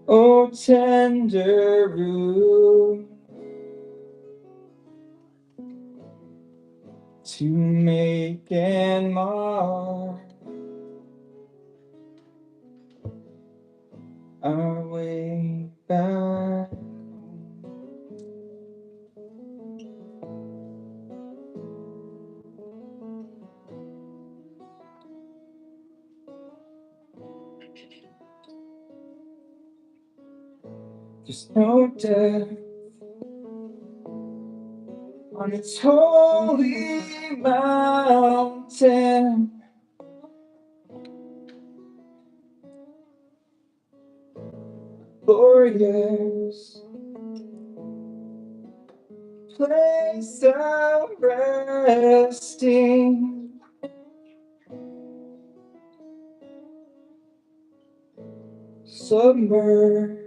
oh tender root, to make and mar our way back home. There's no death on its holy mountain. Glorious place of resting. Submerged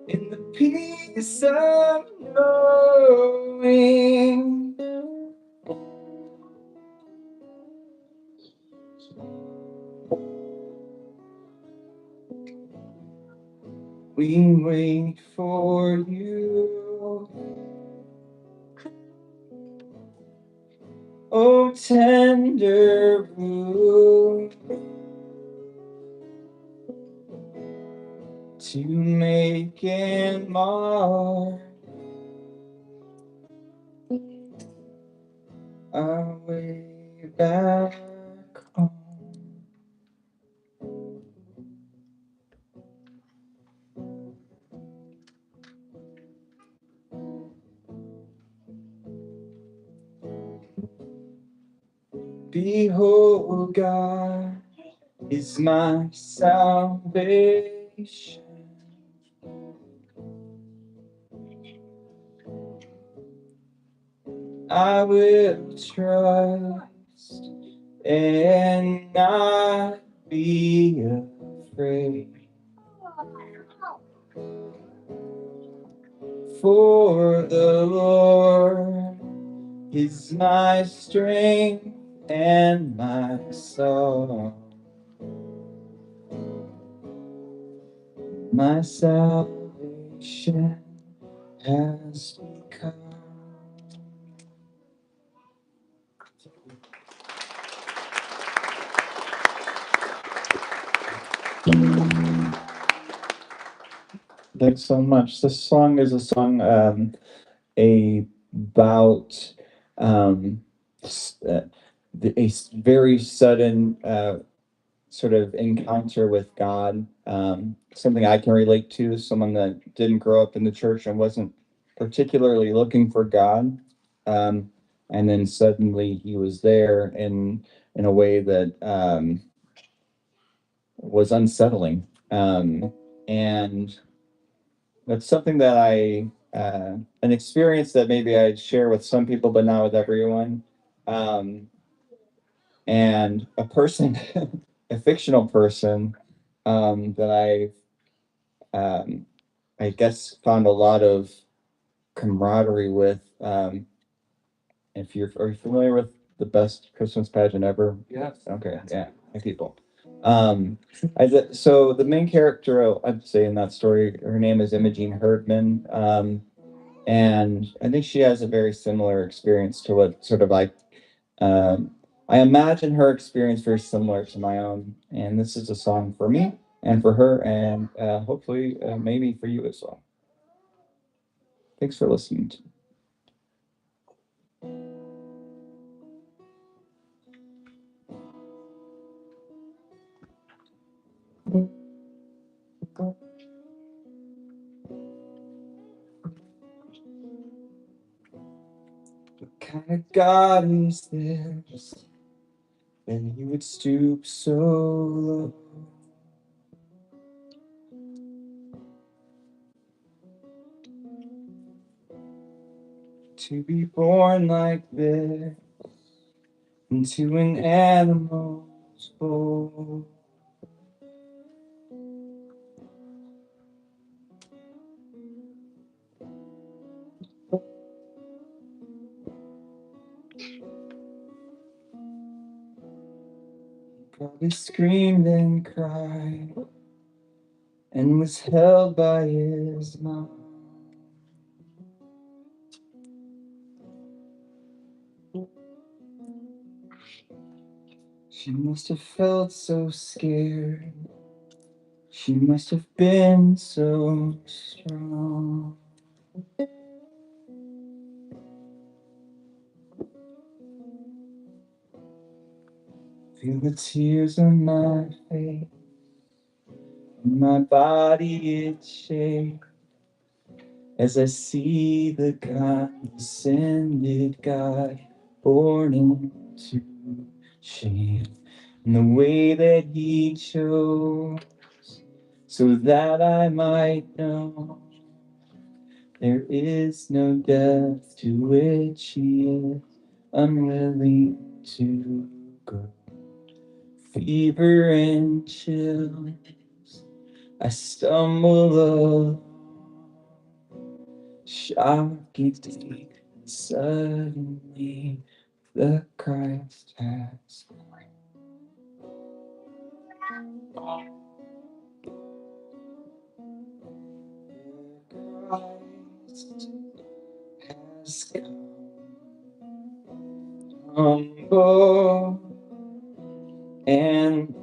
in the peace of knowing we wait for you, oh tender root, to make and mar our way back home. Behold, God is my salvation. I will trust and not be afraid. For the Lord is my strength and my song, my salvation has become. Thanks so much. This song is a song about a very sudden sort of encounter with God. Something I can relate to, someone that didn't grow up in the church and wasn't particularly looking for God. And then suddenly he was there in a way that was unsettling. And that's something that an experience that maybe I'd share with some people, but not with everyone. And a person, a fictional person that I guess, found a lot of camaraderie with. If are you familiar with the best Christmas pageant ever? Yes. Okay. Yeah. Hi, people. So the main character, I'd say in that story, her name is Imogene Herdman. And I think she has a very similar experience to what sort of like, I imagine her experience very similar to my own. And this is a song for me and for her, and hopefully maybe for you as well. Thanks for listening. What kind of God is this? and he would stoop so low to be born like this into an animal's bowl. Probably screamed and cried and was held by his mom. She must have felt so scared. She must have been so strong. Feel the tears on my face, and my body it shakes as I see the condescended God born into shame. And the way that he chose so that I might know there is no death to which he is unwilling to go. Fever and chills, I stumble along, shocking deep, and suddenly the Christ has Christ has come, humble and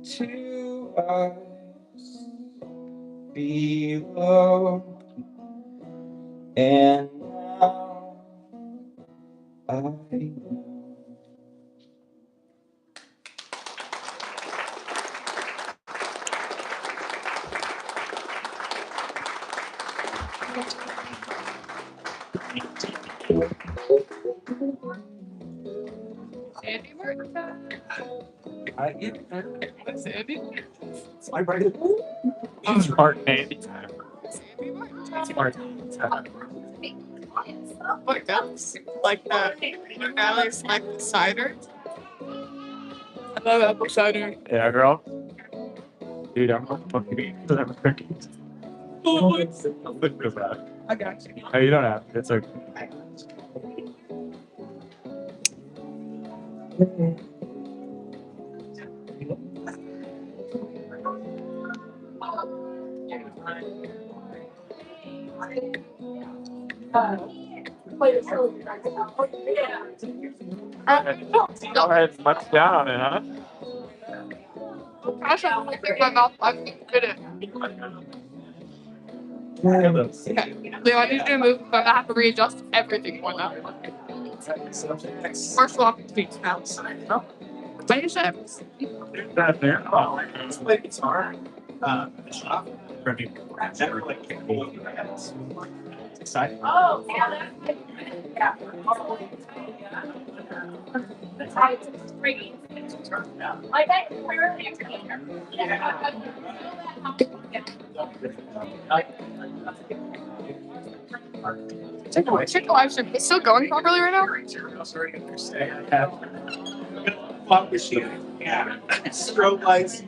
to us below, and now I know. Sandy Martin. That's Sandy. It's my brother. He's Martin Andy. Sandy Martin. It's Martin. Look, that's like the Alex like the cider. I love apple cider. Yeah, girl. Dude, I'm fucking I'm cookies. Oh, I'm looking for that. I got you. Oh, you don't have. It's okay. Go ahead and munch down on it, huh? Gosh, I'm like in my mouth. I can't fit it. Okay. Leo, I need you to move, but I have to readjust everything for that. We're swapping seats now. What do you say? That there. Oh, It's like guitar. The shop. Never like it's exciting. Oh, yeah, that's great. Like I check the live stream. It's still going properly right now? Pop machine. Yeah. Strobe lights.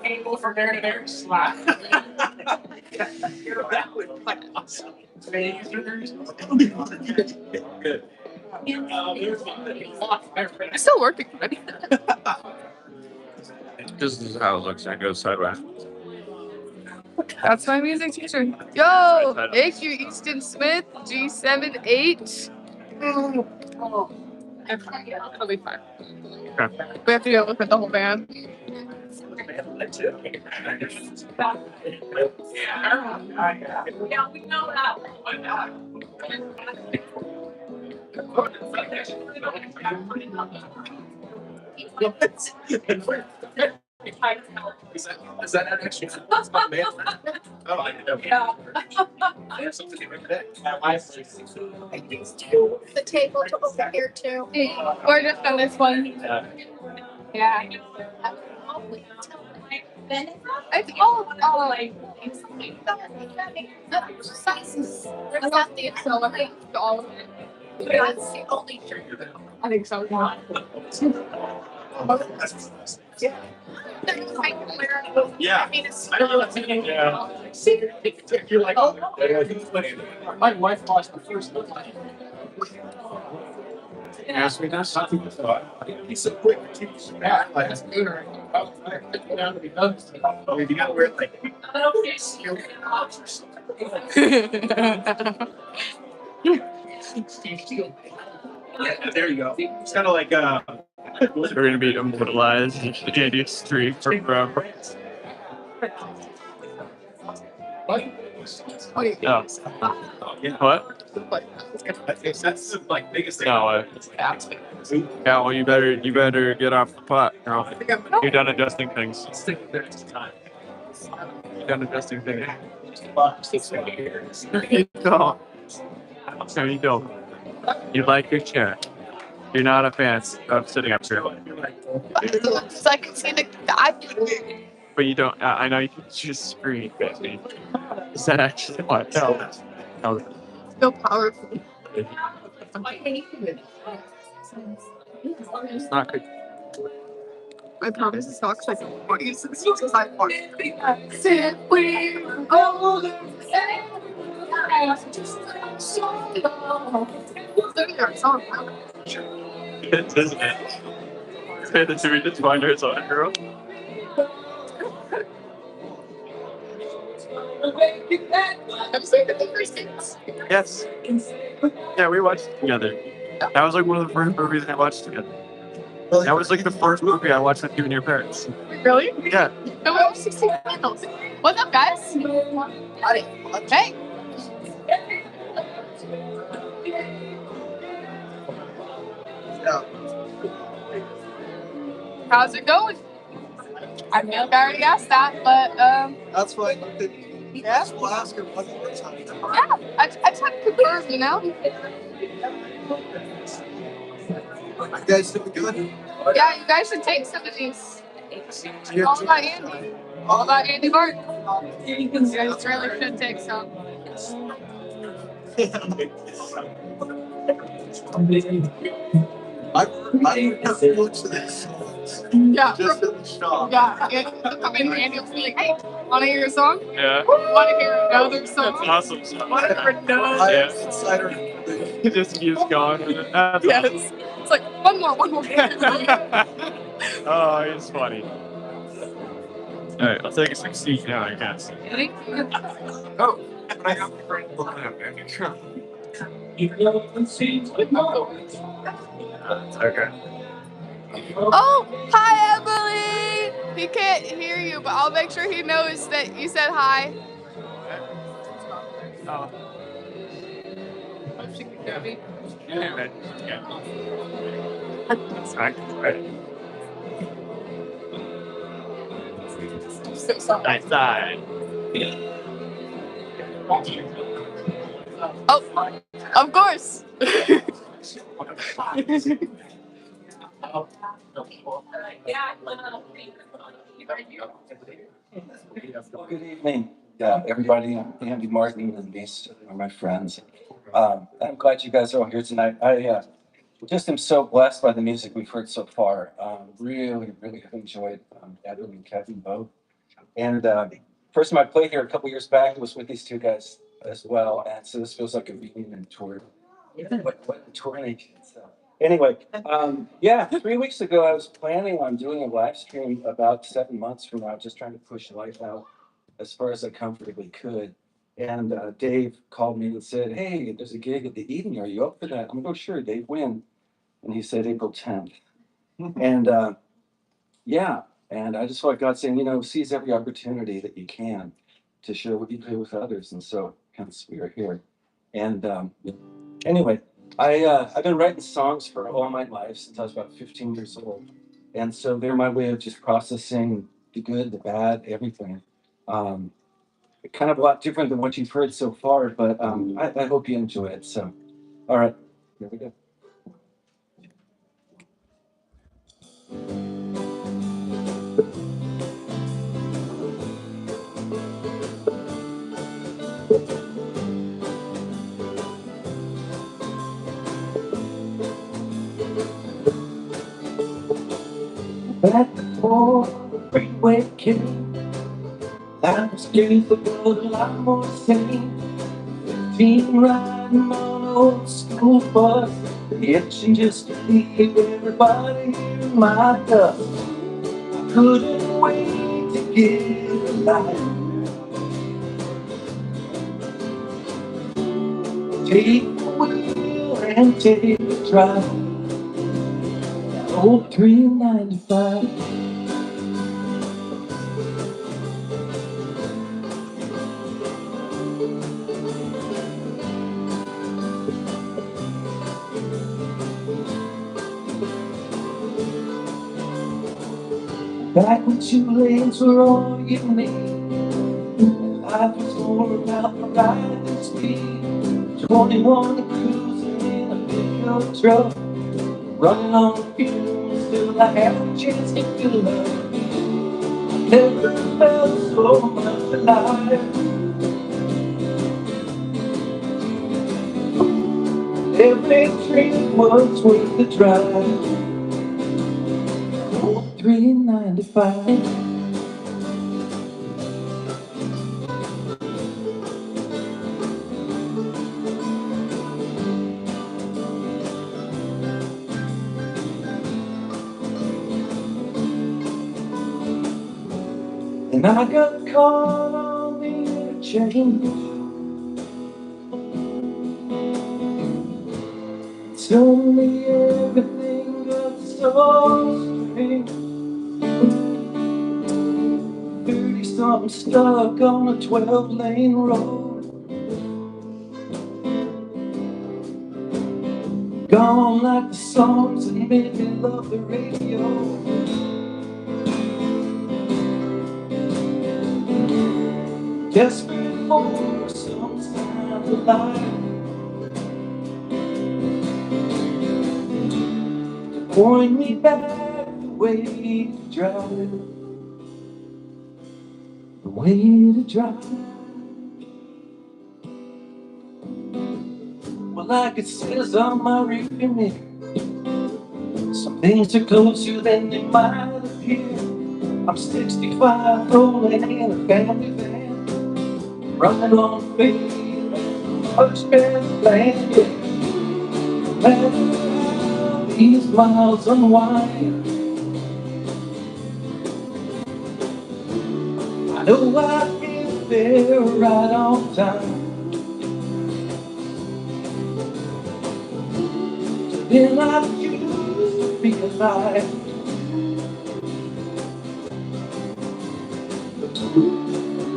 Angle from there to there. Slap. That would be awesome. Good. It's still working. Ready? this is how it looks. I go sideways. That's my music teacher. Yo, thank you, Easton Smith, G78. It'll be fine. Okay. We have to go look at the whole band. Yeah, we know that. Is that actually that's my man? Oh, I didn't know. Yeah. I have something to do today. The table to over here too. Or just on this one. Yeah. It's all like the exercises. I got the accelerate to all of it. That's the only I think so. Yeah. Yeah. I mean, it's I don't know what's in it. Yeah. You're like, oh, my wife lost the first one. Ask me that something. He's so quick. He's back. Like, that's good. Down to be done. Oh, you gotta wear like steel gloves or something. Yeah, there you go. It's kind of like we're gonna be immortalized in the Candy streak forever. What? Oh. Yeah. What? That's the like biggest thing. No. Yeah. Well, you better get off the pot, girl. You're done adjusting things. You're done adjusting things. You don't. No, you don't. You like your chair. You're not a fan of sitting up here. Because I can see the But you don't. I know you can just scream at me. Is that actually what? No. No. so powerful. It's not good. I promise it's not because I don't want you to see because I want it. Said we were older and just so long. It's our song. It isn't it? Say that to me, just find her on it, girl. I'm saying that the first things. Yes. Yeah, we watched it together. That was like one of the first movies I watched together. That was like the first movie I watched with you and your parents. Really? Yeah. No, we watched 16 Candles. What's up, guys? Hey. How's it going? I feel like I already asked that, but That's fine. yeah. We'll ask her one more time. Yeah, I just had to confirm, you know? You guys doing good? Yeah, you guys should take some of these. Here, All about Andy. All about Andy Martin. You guys really should take some. I have looks at this. Yeah. Just in the shop. Yeah. I mean, Andy will be like, hey, want to hear a song? Yeah. Want to hear another song? That's awesome. So. Want to hear another? I Yeah. have insider. He just keeps going with it. That's Yes. awesome. It's like, one more. Oh, he's funny. Alright, I'll take a 16 now, I guess. Oh, but I have a friend looking at me. Okay. Oh, hi, Emily. He can't hear you, but I'll make sure he knows that you said hi. Oh. She can hear me. Yeah. That's right. So sorry. Nice side. Oh, of course. Good evening, everybody. I'm Andy Martin, and these are my friends. I'm glad you guys are all here tonight. I just am so blessed by the music we've heard so far. Really have enjoyed Evan and Kevin both. And first time I played here a couple years back was with these two guys as well, and so this feels like a reunion tour. What touring? So anyway, yeah, 3 weeks ago I was planning on doing a live stream about 7 months from now, just trying to push life out as far as I comfortably could. And Dave called me and said, "Hey, there's a gig at the Eden. Are you up for that?" I'm like, "Oh, sure, Dave, when?" And he said April 10th. And yeah, and I just felt like God saying, seize every opportunity that you can to share what you do with others. And so hence we are here. And anyway, I've been writing songs for all my life since I was about 15 years old. And so they're my way of just processing the good, the bad, everything. Kind of a lot different than what you've heard so far, but I hope you enjoy it. So, all right, here we go. Back before the freeway came, life was beautiful, but a lot more sane. Teen riding on an old school bus, itching just to leave everybody in my dust. I couldn't wait to get alive. Take the wheel and take a drive. Old 395. Back when 2 lanes were all you need, life was more about the ride than speed. 21 cruising in a pickup truck, running on fumes till I had a chance to fill up. Never felt so much alive. Every trip was worth the drive. 395. And I got caught on the interchange. Suddenly everything got so strange. 30-something stuck on a 12-lane road, gone like the songs that made me love the radio. Desperate for some sign of life, to point me back the way to drive, the way to drive. Well, like it says on my rearview mirror, some things are closer than they might appear. I'm 65, rolling in a family van, running on faith, much better plan. No matter how these miles unwind, I know I'll get there right on time. Then I used to be alive.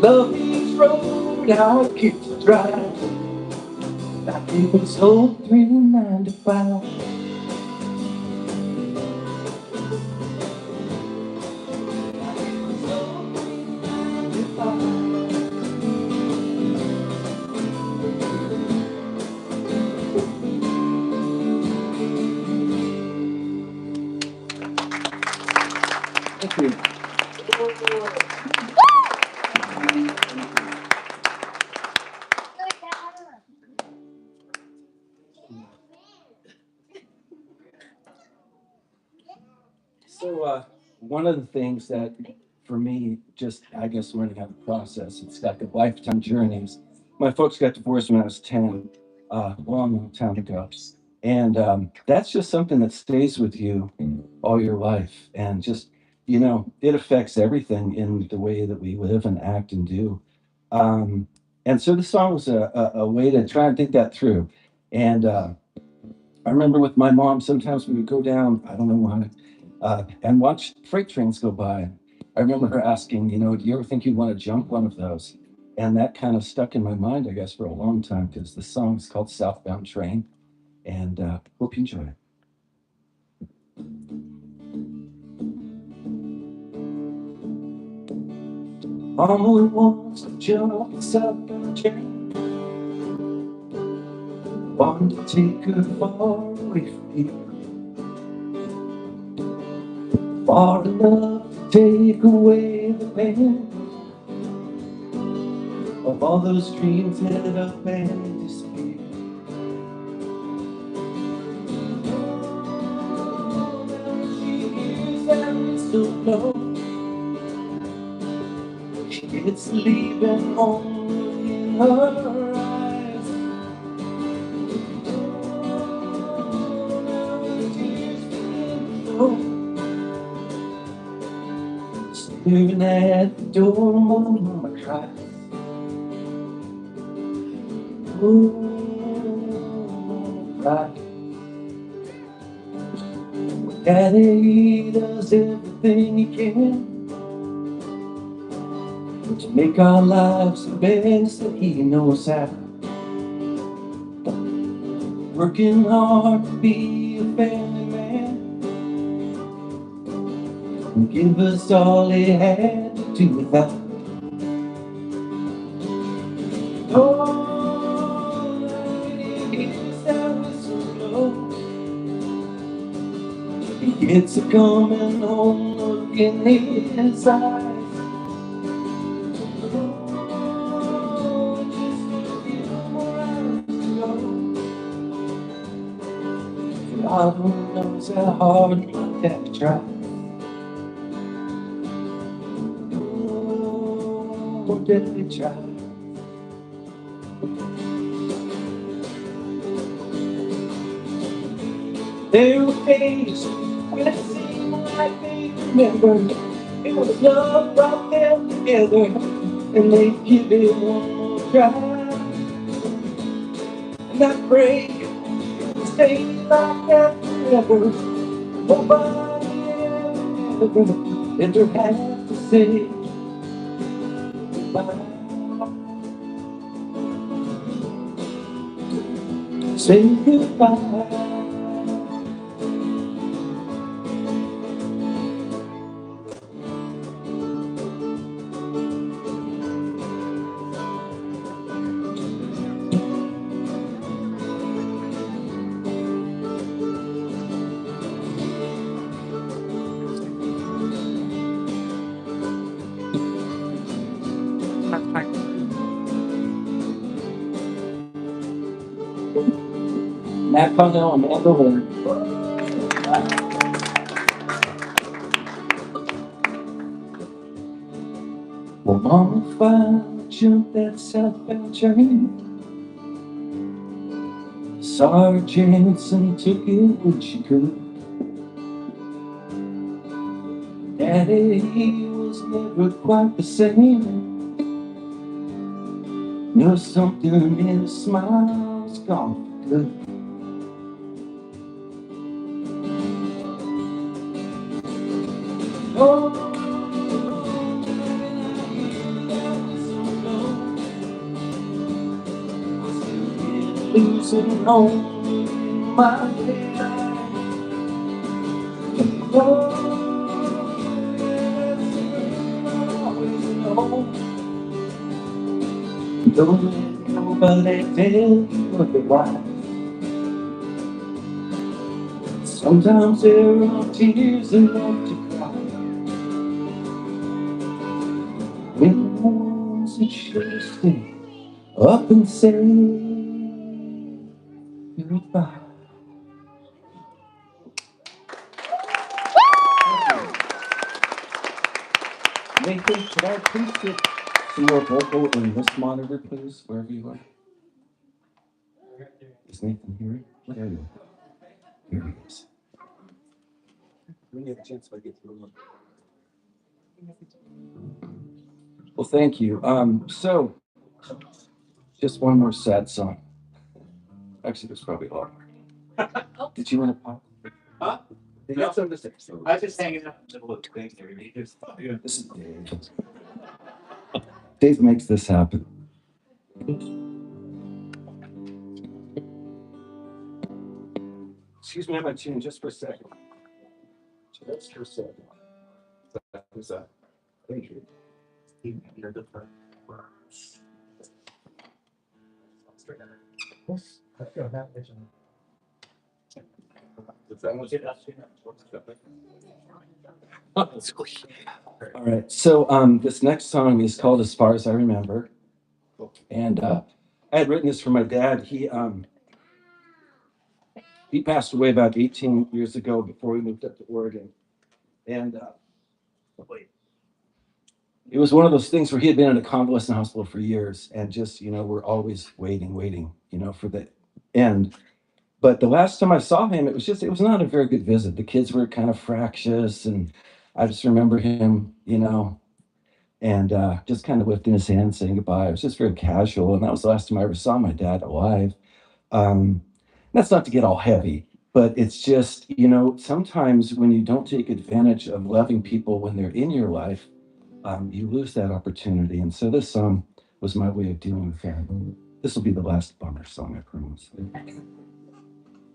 Love each road I get to drive, like it was old 395. Thank you. So, one of the things that, for me, just, I guess, learning how to process, it's like a lifetime journey. My folks got divorced when I was 10, long, long time ago. And that's just something that stays with you all your life. And just, it affects everything in the way that we live and act and do. Um, and so the song was a way to try and think that through. And I remember with my mom, sometimes we would go down, I don't know why, and watch freight trains go by. I remember her asking, do you ever think you'd want to jump one of those? And that kind of stuck in my mind, I guess, for a long time, because the song is called Southbound Train. And hope you enjoy it. Mama wants to jump inside the train. Want to take her far away from here, far enough to take away the pain of all those dreams headed up and disappear. She hears that whistle blow. She gets leaving home in her eyes. Tears begin to flow. Staring at the door, Mama cries. Oh, Mama cries. Daddy does everything he can to make our lives the best that he knows how. Working hard to be a family man and give us all he had to do without. Oh, here's that whistle blow. He gets a coming home look in his eyes. Oh, just a few more hours to go. God only knows how hard my dad tried. Oh, daddy tried. There were days when it seemed like they remembered it was love brought them together, and they'd give it one more try. And I pray it would stay like that forever. Nobody ever have to say goodbye. Say goodbye. Matt Connell and Amber Ward. Well, Mama finally jumped that southbound train. Saw her chance and took it when she could. Daddy, he was never quite the same. There was something in his smile was gone for good. Oh, losing home my head. Oh, always know. Don't let nobody tell you otherwise. Sometimes there are tears enough to cry when the ones that should stay up and say goodbye. Nathan, could I please get some more vocal in this monitor, please, wherever you are? Is Nathan here? There you go. Here he is. When you have a chance, I get through one. Well, thank you. So just one more sad song. Actually, there's probably a lot more. Did you want to pop? Huh? Did you have something to say? I was just hanging out in the middle of things there. This is Dave. Dave makes this happen. Excuse me, I'm going to tune just for a second. Just for a second. Who's that? Thank you. All right, so this next song is called "As Far as I Remember," and I had written this for my dad. He passed away about 18 years ago before we moved up to Oregon, and it was one of those things where he had been in a convalescent hospital for years, and just we're always waiting, for the end. But the last time I saw him, it was not a very good visit. The kids were kind of fractious, and I just remember him, and just kind of lifting his hand, saying goodbye. It was just very casual, and that was the last time I ever saw my dad alive. Um, that's not to get all heavy, but it's just, sometimes when you don't take advantage of loving people when they're in your life, you lose that opportunity. And so this song was my way of dealing with that. This will be the last bummer song, I promise.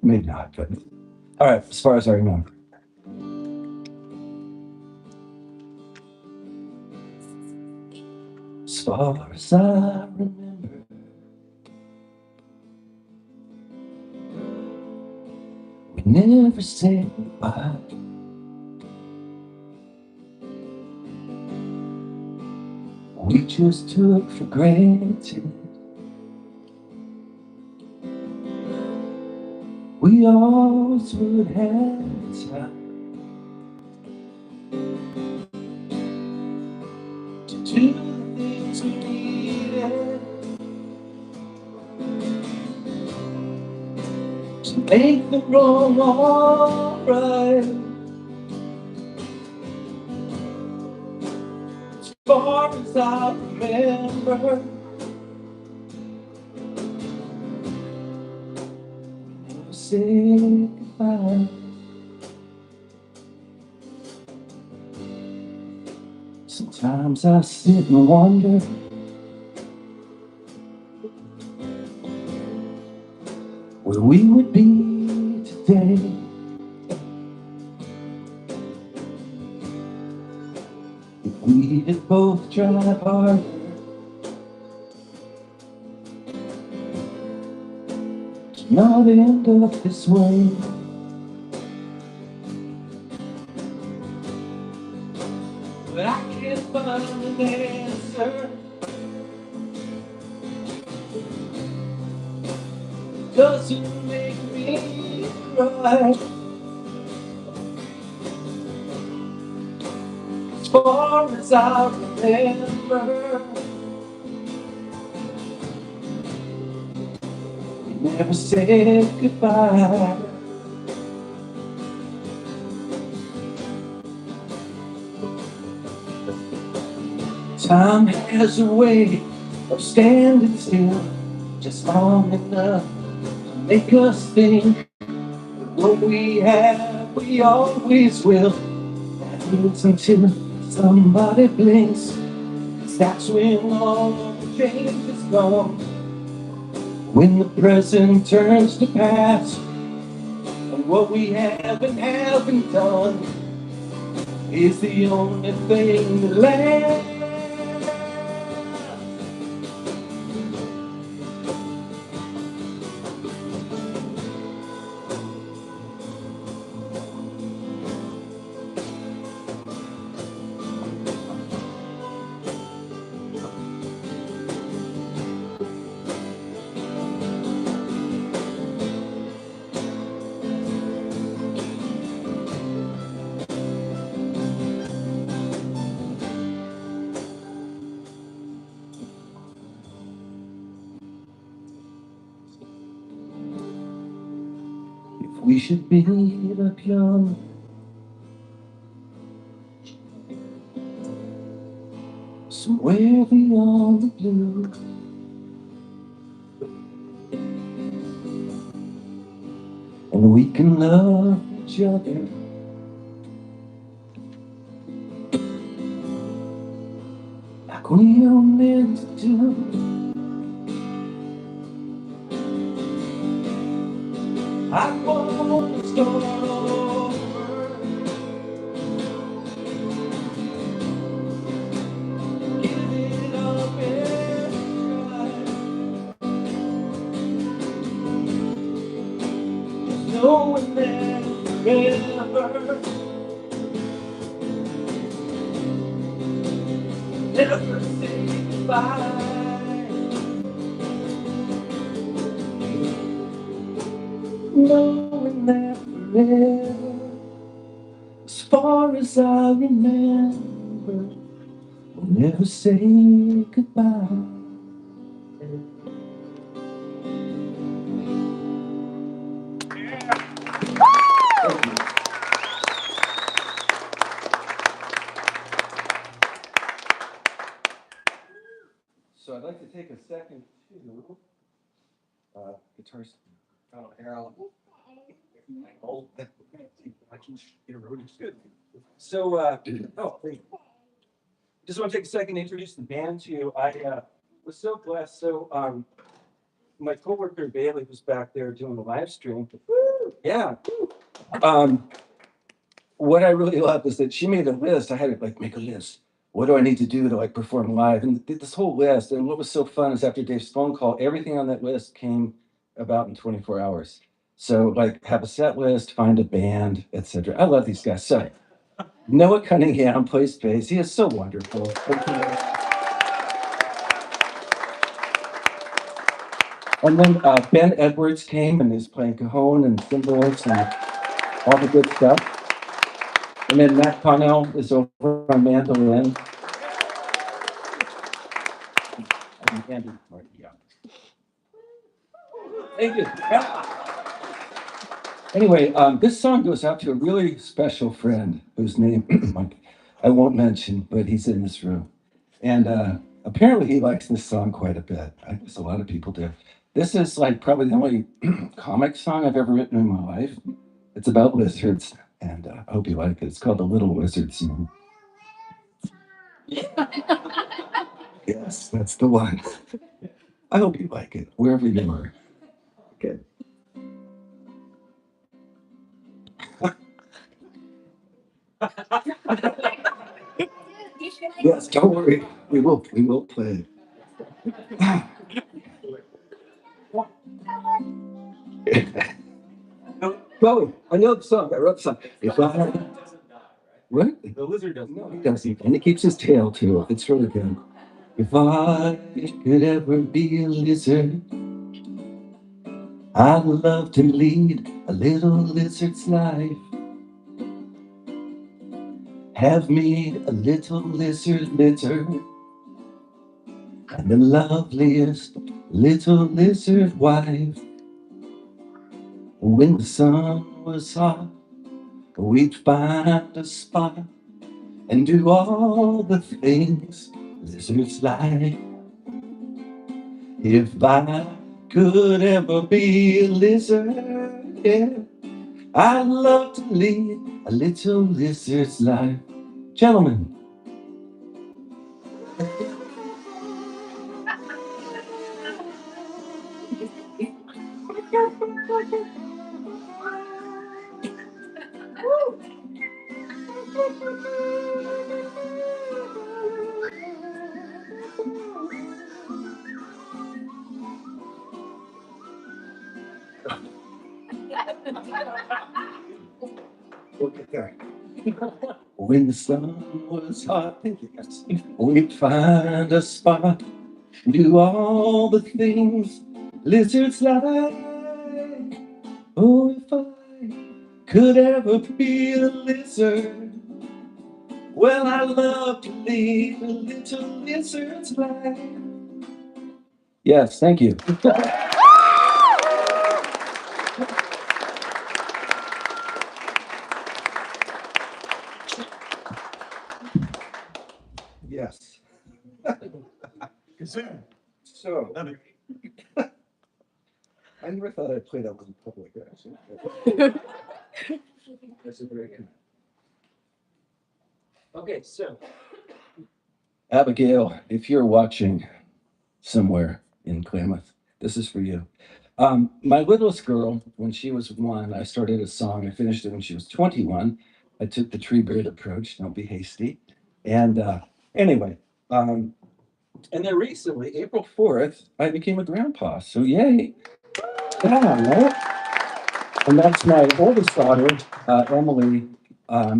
Maybe not, but all right, as far as I remember. As far as I remember, we never said goodbye. We just took for granted we always would have time to do the things we needed to make the wrong all right. As far as I remember, we never said goodbye. Sometimes I sit and wonder where we would be today if we had both tried harder to not end up this way. But I can't find an answer. Doesn't make me right. As far as I remember, we never said goodbye. Time has a way of standing still just long enough to make us think that what we have, we always will. That means until somebody blinks, 'cause that's when all the change is gone. When the present turns to past, and what we have and haven't done is the only thing that lasts. If we should meet up young, somewhere beyond the blue, and we can love each other like we are meant to do. I wanna start over, give knowing that forever, never say goodbye. Knowing that forever, as far as I remember, we'll never say goodbye. So I'd like to take a second to guitars. Oh, Harold. Oh, good. So, just want to take a second to introduce the band to you. I was so blessed. So, my coworker Bailey was back there doing the live stream. Yeah. Um, what I really loved is that she made a list. I had to like make a list. What do I need to do to like perform live? And did this whole list. And what was so fun is after Dave's phone call, everything on that list came about in 24 hours. So like have a set list, find a band, etc. I love these guys. So Noah Cunningham plays bass. He is so wonderful. And then Ben Edwards came and is playing cajon and cymbals and all the good stuff. And then Matt Connell is over on mandolin. And Andy Martin, yeah. Thank you. Anyway, this song goes out to a really special friend whose name I won't mention, but he's in this room. And apparently he likes this song quite a bit. I guess a lot of people do. This is like probably the only comic song I've ever written in my life. It's about lizards, and I hope you like it. It's called The Little Lizard Song. Yes, that's the one. I hope you like it, wherever you are. Okay. Yes, don't worry. We will play. Chloe, I know the song. I wrote the song. If I what? The lizard doesn't. No, he doesn't. And he keeps his tail too. It's really good. If I could ever be a lizard, I'd love to lead a little lizard's life. Have me a little lizard litter and the loveliest little lizard wife. When the sun was hot, we'd find a spot and do all the things lizards like. If I could ever be a lizard, yeah, I'd love to lead a little lizard's life. Gentlemen. Okay, there. When the sun was hot, yes, we'd find a spot, do all the things lizards like. Oh, if I could ever be a lizard, well, I'd love to lead a little lizard's life. Yes, thank you. Yes. So, I never thought I'd play that one in public, actually. That's a very good. Okay, so. Abigail, if you're watching somewhere in Klamath, this is for you. My littlest girl, when she was 1, I started a song. I finished it when she was 21. I took the tree bird approach. Don't be hasty. And anyway, and then recently, April 4th, I became a grandpa. So yay. Yeah, right? And that's my oldest daughter, Emily,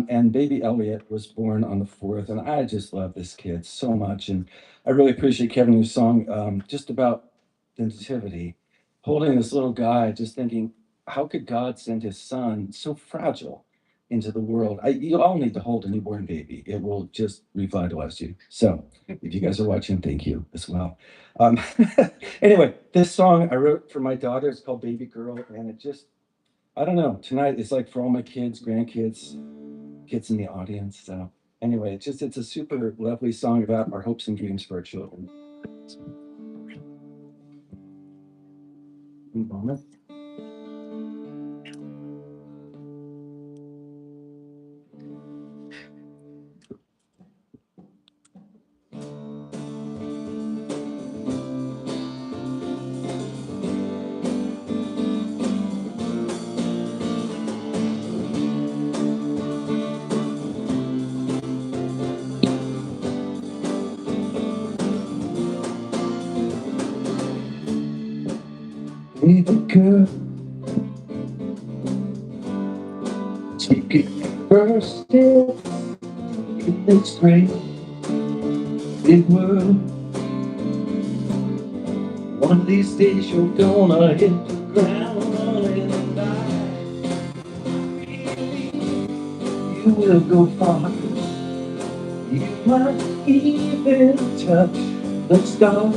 and baby Elliot was born on the 4th. And I just love this kid so much. And I really appreciate Kevin, your song, just about the nativity, holding this little guy, just thinking, how could God send his son so fragile into the world? You all need to hold a newborn baby. It will just revitalize you. So if you guys are watching, thank you as well. Um, anyway, this song I wrote for my daughter. It's called Baby Girl. And it just, I don't know. Tonight it's like for all my kids, grandkids, kids in the audience. So anyway, it's a super lovely song about our hopes and dreams for our children. One moment. Baby girl, take it first step in this great big world. One of these days you're gonna hit the ground running and you will go far. You might even touch the stars.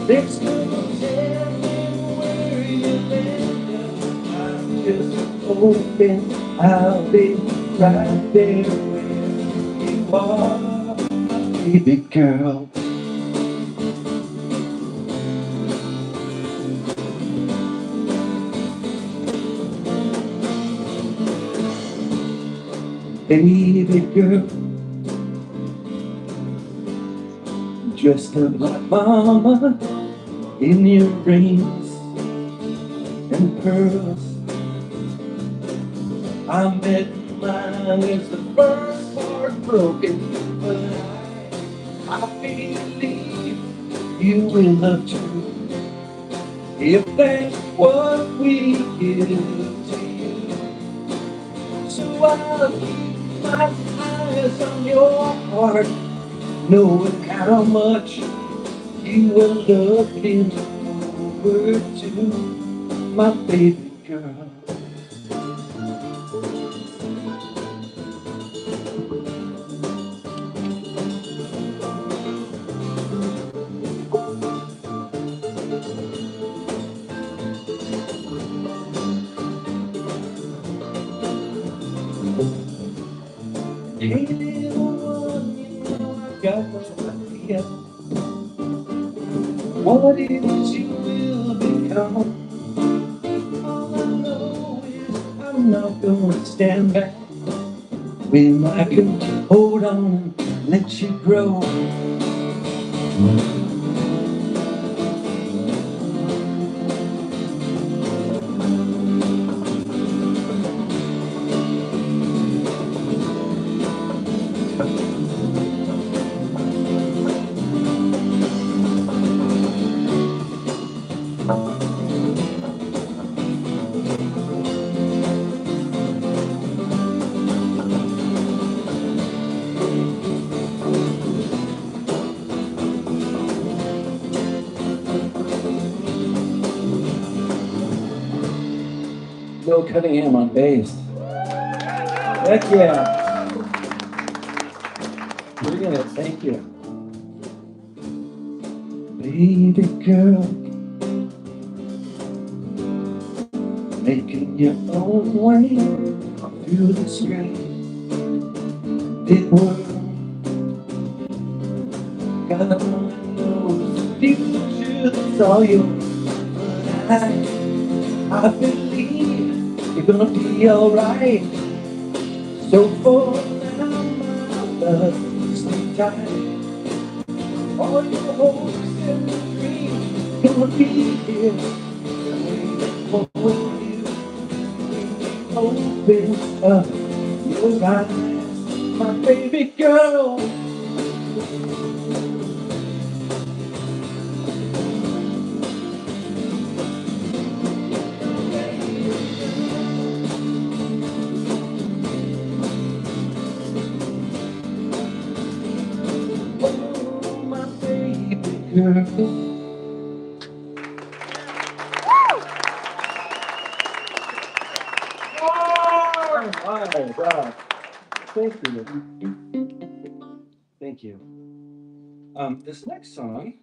It's gonna tell me where you land up. I'm just hoping I'll be right there where you are, baby girl. Baby girl, dressed up like mama in your rings and pearls. I met mine as the first heart broken, but I believe you will love too. If that's what we give to you, so I'll keep my eyes on your heart, knowing how much you will love him over to my baby girl. Hey little one, you know I've got no idea what it is you will become. All I know is I'm not gonna stand back when I can hold on and let you grow. Bill Cunningham on bass. Heck yeah. Bring it, thank you. Baby girl, making your own way through this great big world. God only knows the future that's all yours. But I believe you're gonna be alright. So for now, my love, stay tight. All your hopes and dreams gonna be here waiting for you. Open up your eyes, my baby girl. girl. Oh my God. Thank you. Thank you. This next song,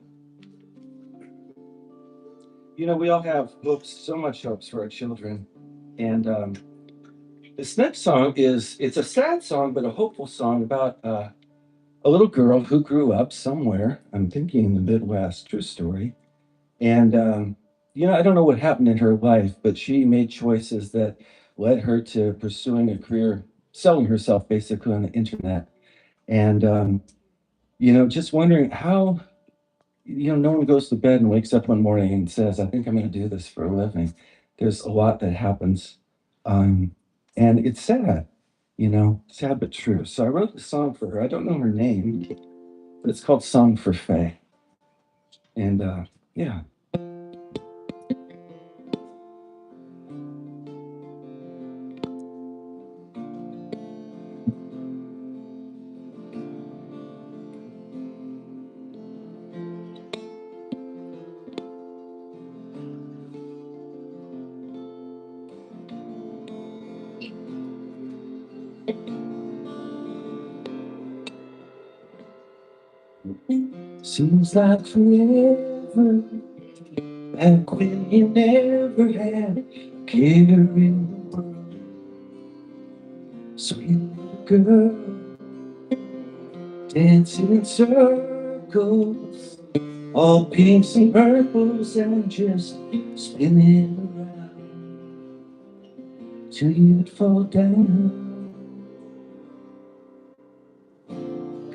we all have hopes, so much hopes for our children. And this next song it's a sad song, but a hopeful song about a little girl who grew up somewhere, I'm thinking in the Midwest, true story. And, I don't know what happened in her life, but she made choices that led her to pursuing a career, selling herself basically on the internet. And, just wondering how, no one goes to bed and wakes up one morning and says, I think I'm going to do this for a living. There's a lot that happens. Um, and it's sad, sad but true. So I wrote the song for her. I don't know her name, but it's called Song for Faye. And yeah. Seems like forever back when you never had a care in the world. Sweet little girl dancing in circles, all pinks and purples and just spinning around till you'd fall down.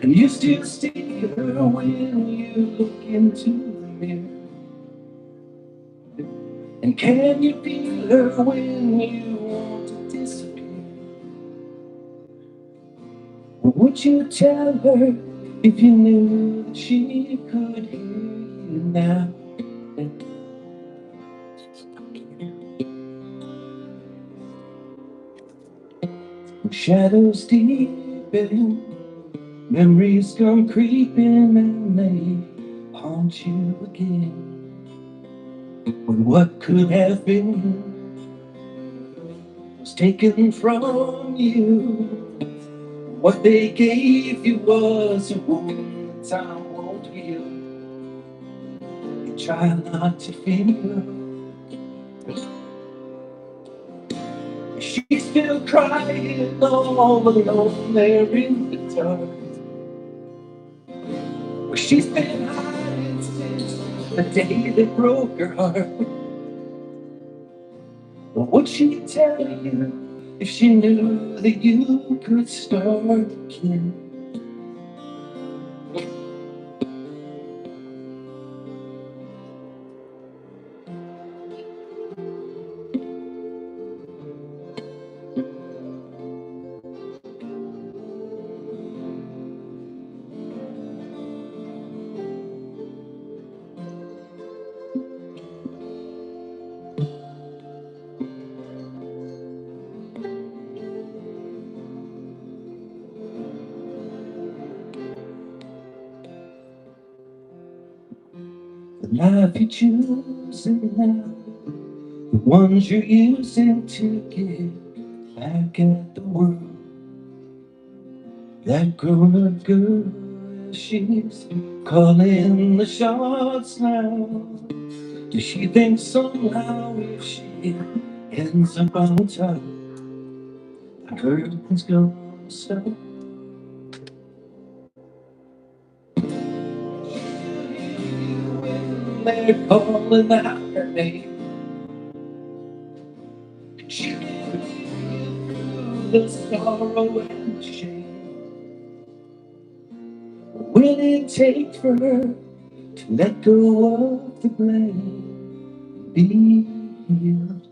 And you still see her when you look into the mirror. And can you feel her when you want to disappear? Or would you tell her if you knew that she could hear you now? Shadows deepen, memories come creeping and they haunt you again. But what could have been was taken from you. What they gave you was a wound that time won't heal. You try not to feel. She's still crying all alone there in the dark. Well, she's been hiding since the day that broke her heart. What would she tell you if she knew that you could start again? The life you're choosing now, the ones you're using to get back at the world. That grown-up girl, she's calling the shots now. Does she think somehow if she ends up on top, everything's gonna stop? They're calling out her name. She can feel the sorrow and the shame. What will it take for her to let go of the blame? Be healed.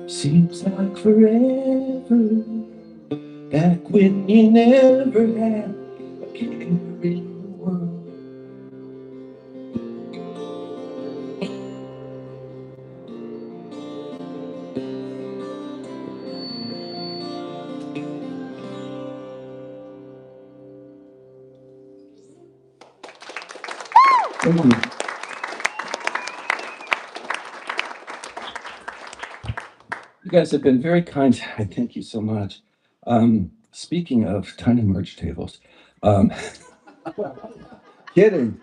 Seems like forever back when you never had a care in the world. Thank you. You guys have been very kind. Thank you so much. Speaking of tiny merch tables, um, kidding.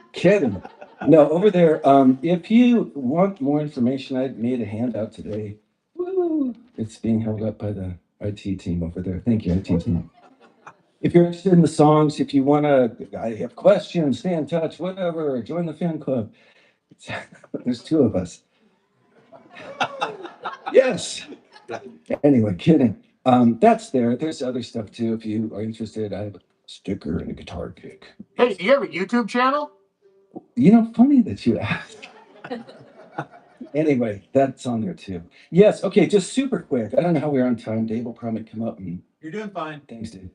No, over there. If you want more information, I made a handout today. Woo! It's being held up by the IT team over there. Thank you, IT team. If you're interested in the songs, if you want to, I have questions, stay in touch, whatever, join the fan club. There's two of us. Yes. Anyway, kidding. That's there. There's other stuff too. If you are interested, I have a sticker and a guitar pick. Hey, do you have a YouTube channel? Funny that you asked. Anyway, that's on there too. Yes. Okay. Just super quick. I don't know how we're on time. Dave will probably come up and You're doing fine. thanks, Dave.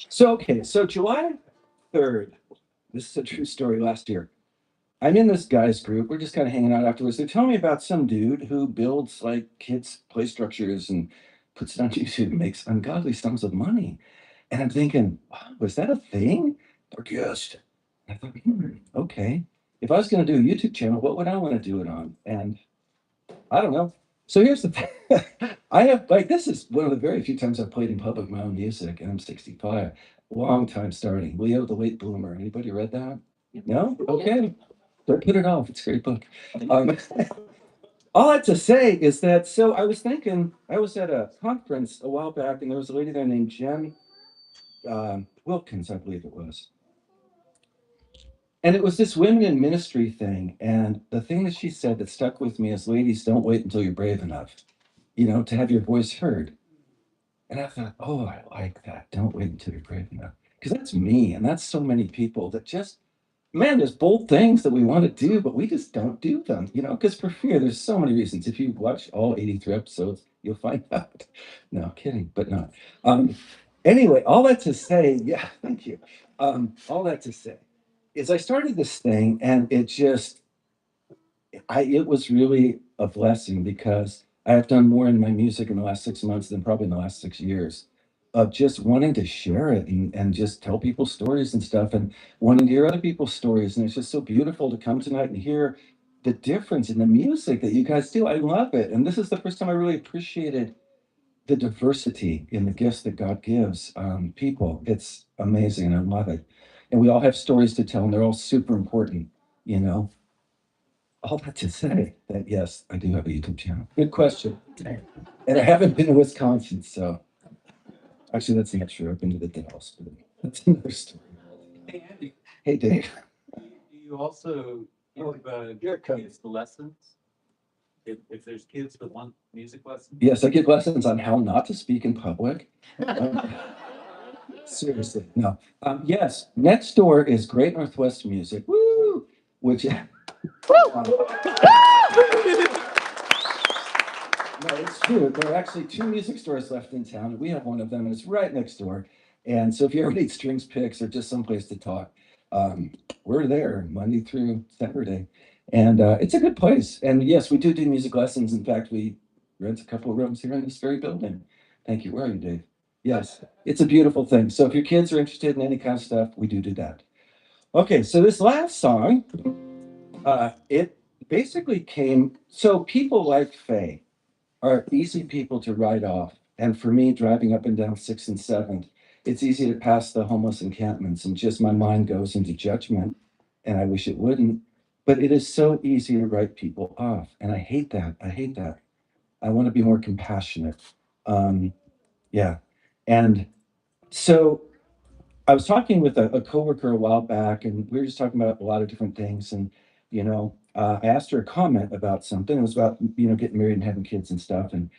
So July 3rd. This is a true story. Last year, I'm in this guy's group. We're just kind of hanging out afterwards. They're telling me about some dude who builds like kids' play structures and puts it on YouTube and makes ungodly sums of money. And I'm thinking, wow, was that a thing? They're yes. I thought, okay. If I was going to do a YouTube channel, what would I want to do it on? And I don't know. So here's the thing. I have this is one of the very few times I've played in public my own music, and I'm 65. Long time starting. Leo the Late Bloomer. Anybody read that? No? Okay. Don't put it off. It's a great book. Um, all I have to say is that so I was thinking I was at a conference a while back, and there was a lady there named Jen Wilkins, I believe it was. And it was this women in ministry thing. And the thing that she said that stuck with me is ladies, don't wait until you're brave enough, to have your voice heard. And I thought, oh, I like that. Don't wait until you're brave enough. Because that's me. And that's so many people that just, man, there's bold things that we want to do, but we just don't do them, because for fear, there's so many reasons. If you watch all 83 episodes, you'll find out. No, kidding, but not. Anyway, all that to say, yeah, thank you. All that to say is I started this thing and it was really a blessing because I have done more in my music in the last 6 months than probably in the last 6 years of just wanting to share it and just tell people stories and stuff and wanting to hear other people's stories. And it's just so beautiful to come tonight and hear the difference in the music that you guys do. I love it. And this is the first time I really appreciated the diversity in the gifts that God gives people. It's amazing and I love it. And we all have stories to tell and they're all super important, you know. All that to say that yes, I do have a YouTube channel. Good question. And I haven't been to Wisconsin, so actually that's not true. I've been to the Dallas, but that's another story. Hey, Andy, Hey Dave. do you also give kids the lessons? If there's kids that want music lessons? Yes, I give lessons on how not to speak in public. Seriously, no. Yes, next door is Great Northwest Music. Woo! Which no, it's true. There are actually two music stores left in town. We have one of them, and it's right next door. And so if you ever need strings picks or just someplace to talk, we're there Monday through Saturday. And it's a good place. And yes, we do music lessons. In fact, we rent a couple of rooms here in this very building. Thank you. Where are you, Dave? Yes, it's a beautiful thing. So if your kids are interested in any kind of stuff, we do that. Okay, so this last song, it basically came, so people like Faye are easy people to write off. And for me, driving up and down 6th and 7th, it's easy to pass the homeless encampments and just my mind goes into judgment. And I wish it wouldn't. But it is so easy to write people off. And I hate that. I hate that. I want to be more compassionate. Yeah. And so I was talking with a coworker a while back, and we were just talking about a lot of different things. And I asked her a comment about something. It was about getting married and having kids and stuff. And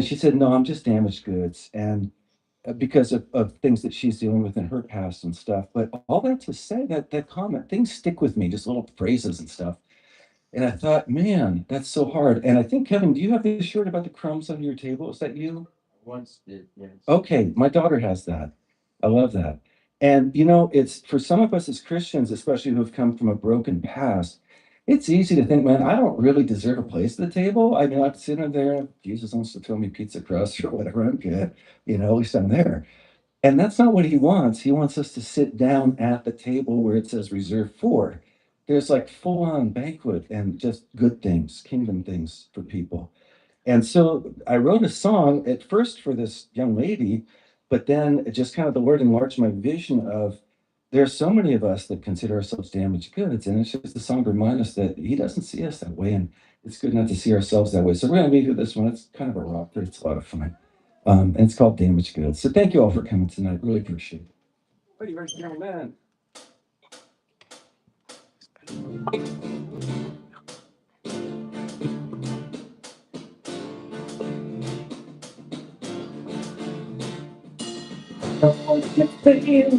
she said, "No, I'm just damaged goods," and because of things that she's dealing with in her past and stuff. But all that to say that comment, things stick with me, just little phrases and stuff. And I thought, man, that's so hard. And I think Kevin, do you have this shirt about the crumbs under your table? Is that you? Once did, yes. Okay, my daughter has that. I love that. And it's for some of us as Christians, especially who have come from a broken past, it's easy to think, man, I don't really deserve a place at the table. I mean, I'm sitting there, Jesus wants to throw me pizza crust or whatever, I'm good. At least I'm there. And that's not what he wants. He wants us to sit down at the table where it says reserved for. there's like full-on banquet and just good things, kingdom things for people. And so I wrote a song at first for this young lady, but then it just kind of the Lord enlarged my vision of there's so many of us that consider ourselves damaged goods. And it's just the song to remind us that he doesn't see us that way. And it's good not to see ourselves that way. So we're going to leave you with this one. It's kind of a rocker. It's a lot of fun. And it's called Damaged Goods. So thank you all for coming tonight. Really appreciate it. What are you, young man?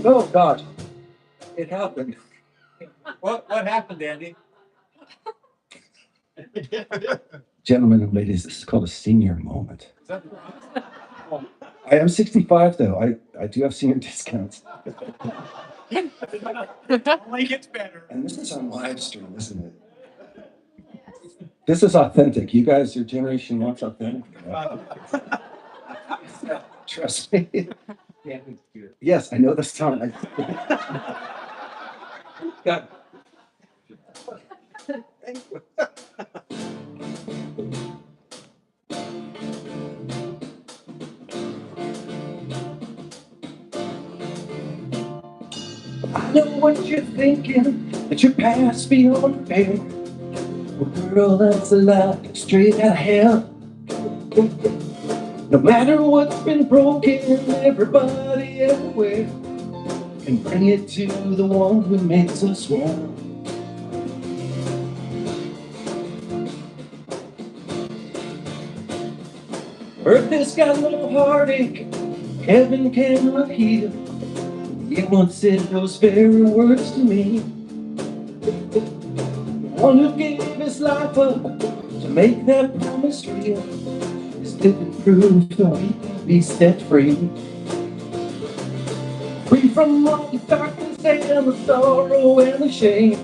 Oh gosh, it happened. What happened, Andy? Gentlemen and ladies, this is called a senior moment. I am 65 though. I do have senior discounts. Only gets better. And this is on live stream, isn't it? This is authentic. You guys, your generation wants authentic. Trust me. Yes, I know the song. God. Thank you. I know what you're thinking, that you're past beyond repair. Well, girl, that's a lie, straight out of hell. No matter what's been broken, everybody everywhere can bring it to the one who makes us one. Earth has got no heartache, heaven cannot heal. He once said those very words to me. The one who gave his life up to make that promise real is living proof that we can be set free. Free from all the darkness and the sorrow and the shame.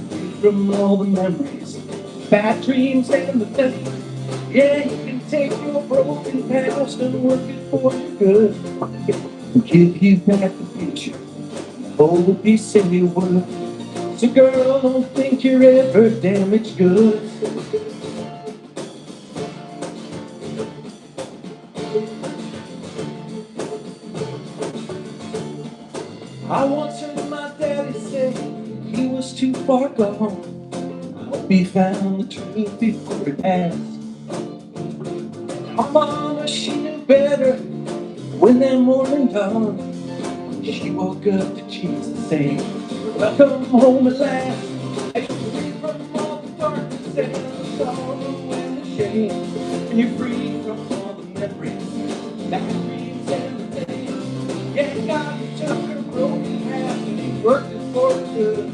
Free from all the memories, bad dreams and the things. Yeah, you can take your broken past and work it for your good. And give you back the future, hold a piece of your word. So girl, don't think you're ever damaged goods. I once heard my daddy say he was too far gone. I hope he found the truth before it passed. My mama, she knew better when that morning dawned. She woke up to Jesus saying, welcome home at last. Free from all the darkness and the sorrow and the shame. And you're free from all the memories, bad dreams and the things. Yeah, God took her broken heart and he worked it for her good.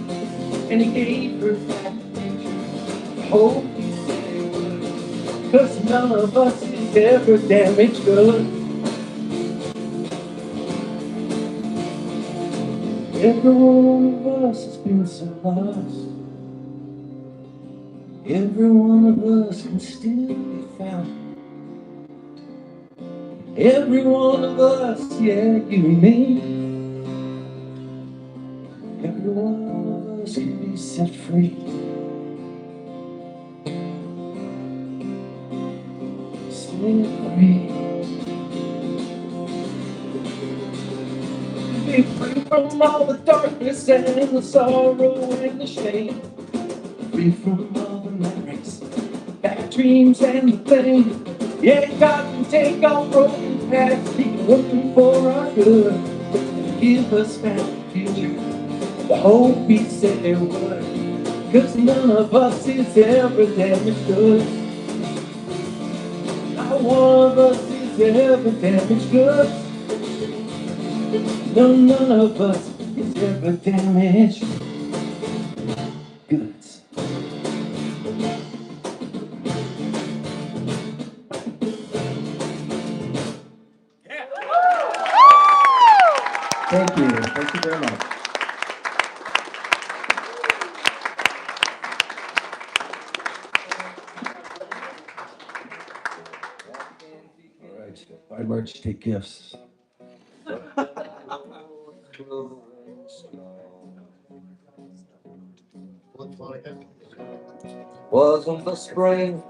And he gave her back the future, hope he said he would. 'Cause none of us is ever damaged good. Every one of us has been so lost. Every one of us can still be found. Every one of us, yeah, you and me. Every one of us can be set free. Set free. Be free from all the darkness and the sorrow and the shame. Free from all the memories, bad dreams and the pain. Yeah, God can take our broken past, He's working for our good. Give us back the future, the hope He said there would. 'Cause none of us is ever damaged goods. Not one of us is ever damaged goods. No, none of us is ever damaged goods. Thank you. Thank you very much. All right. By March, take gifts. Wasn't the spring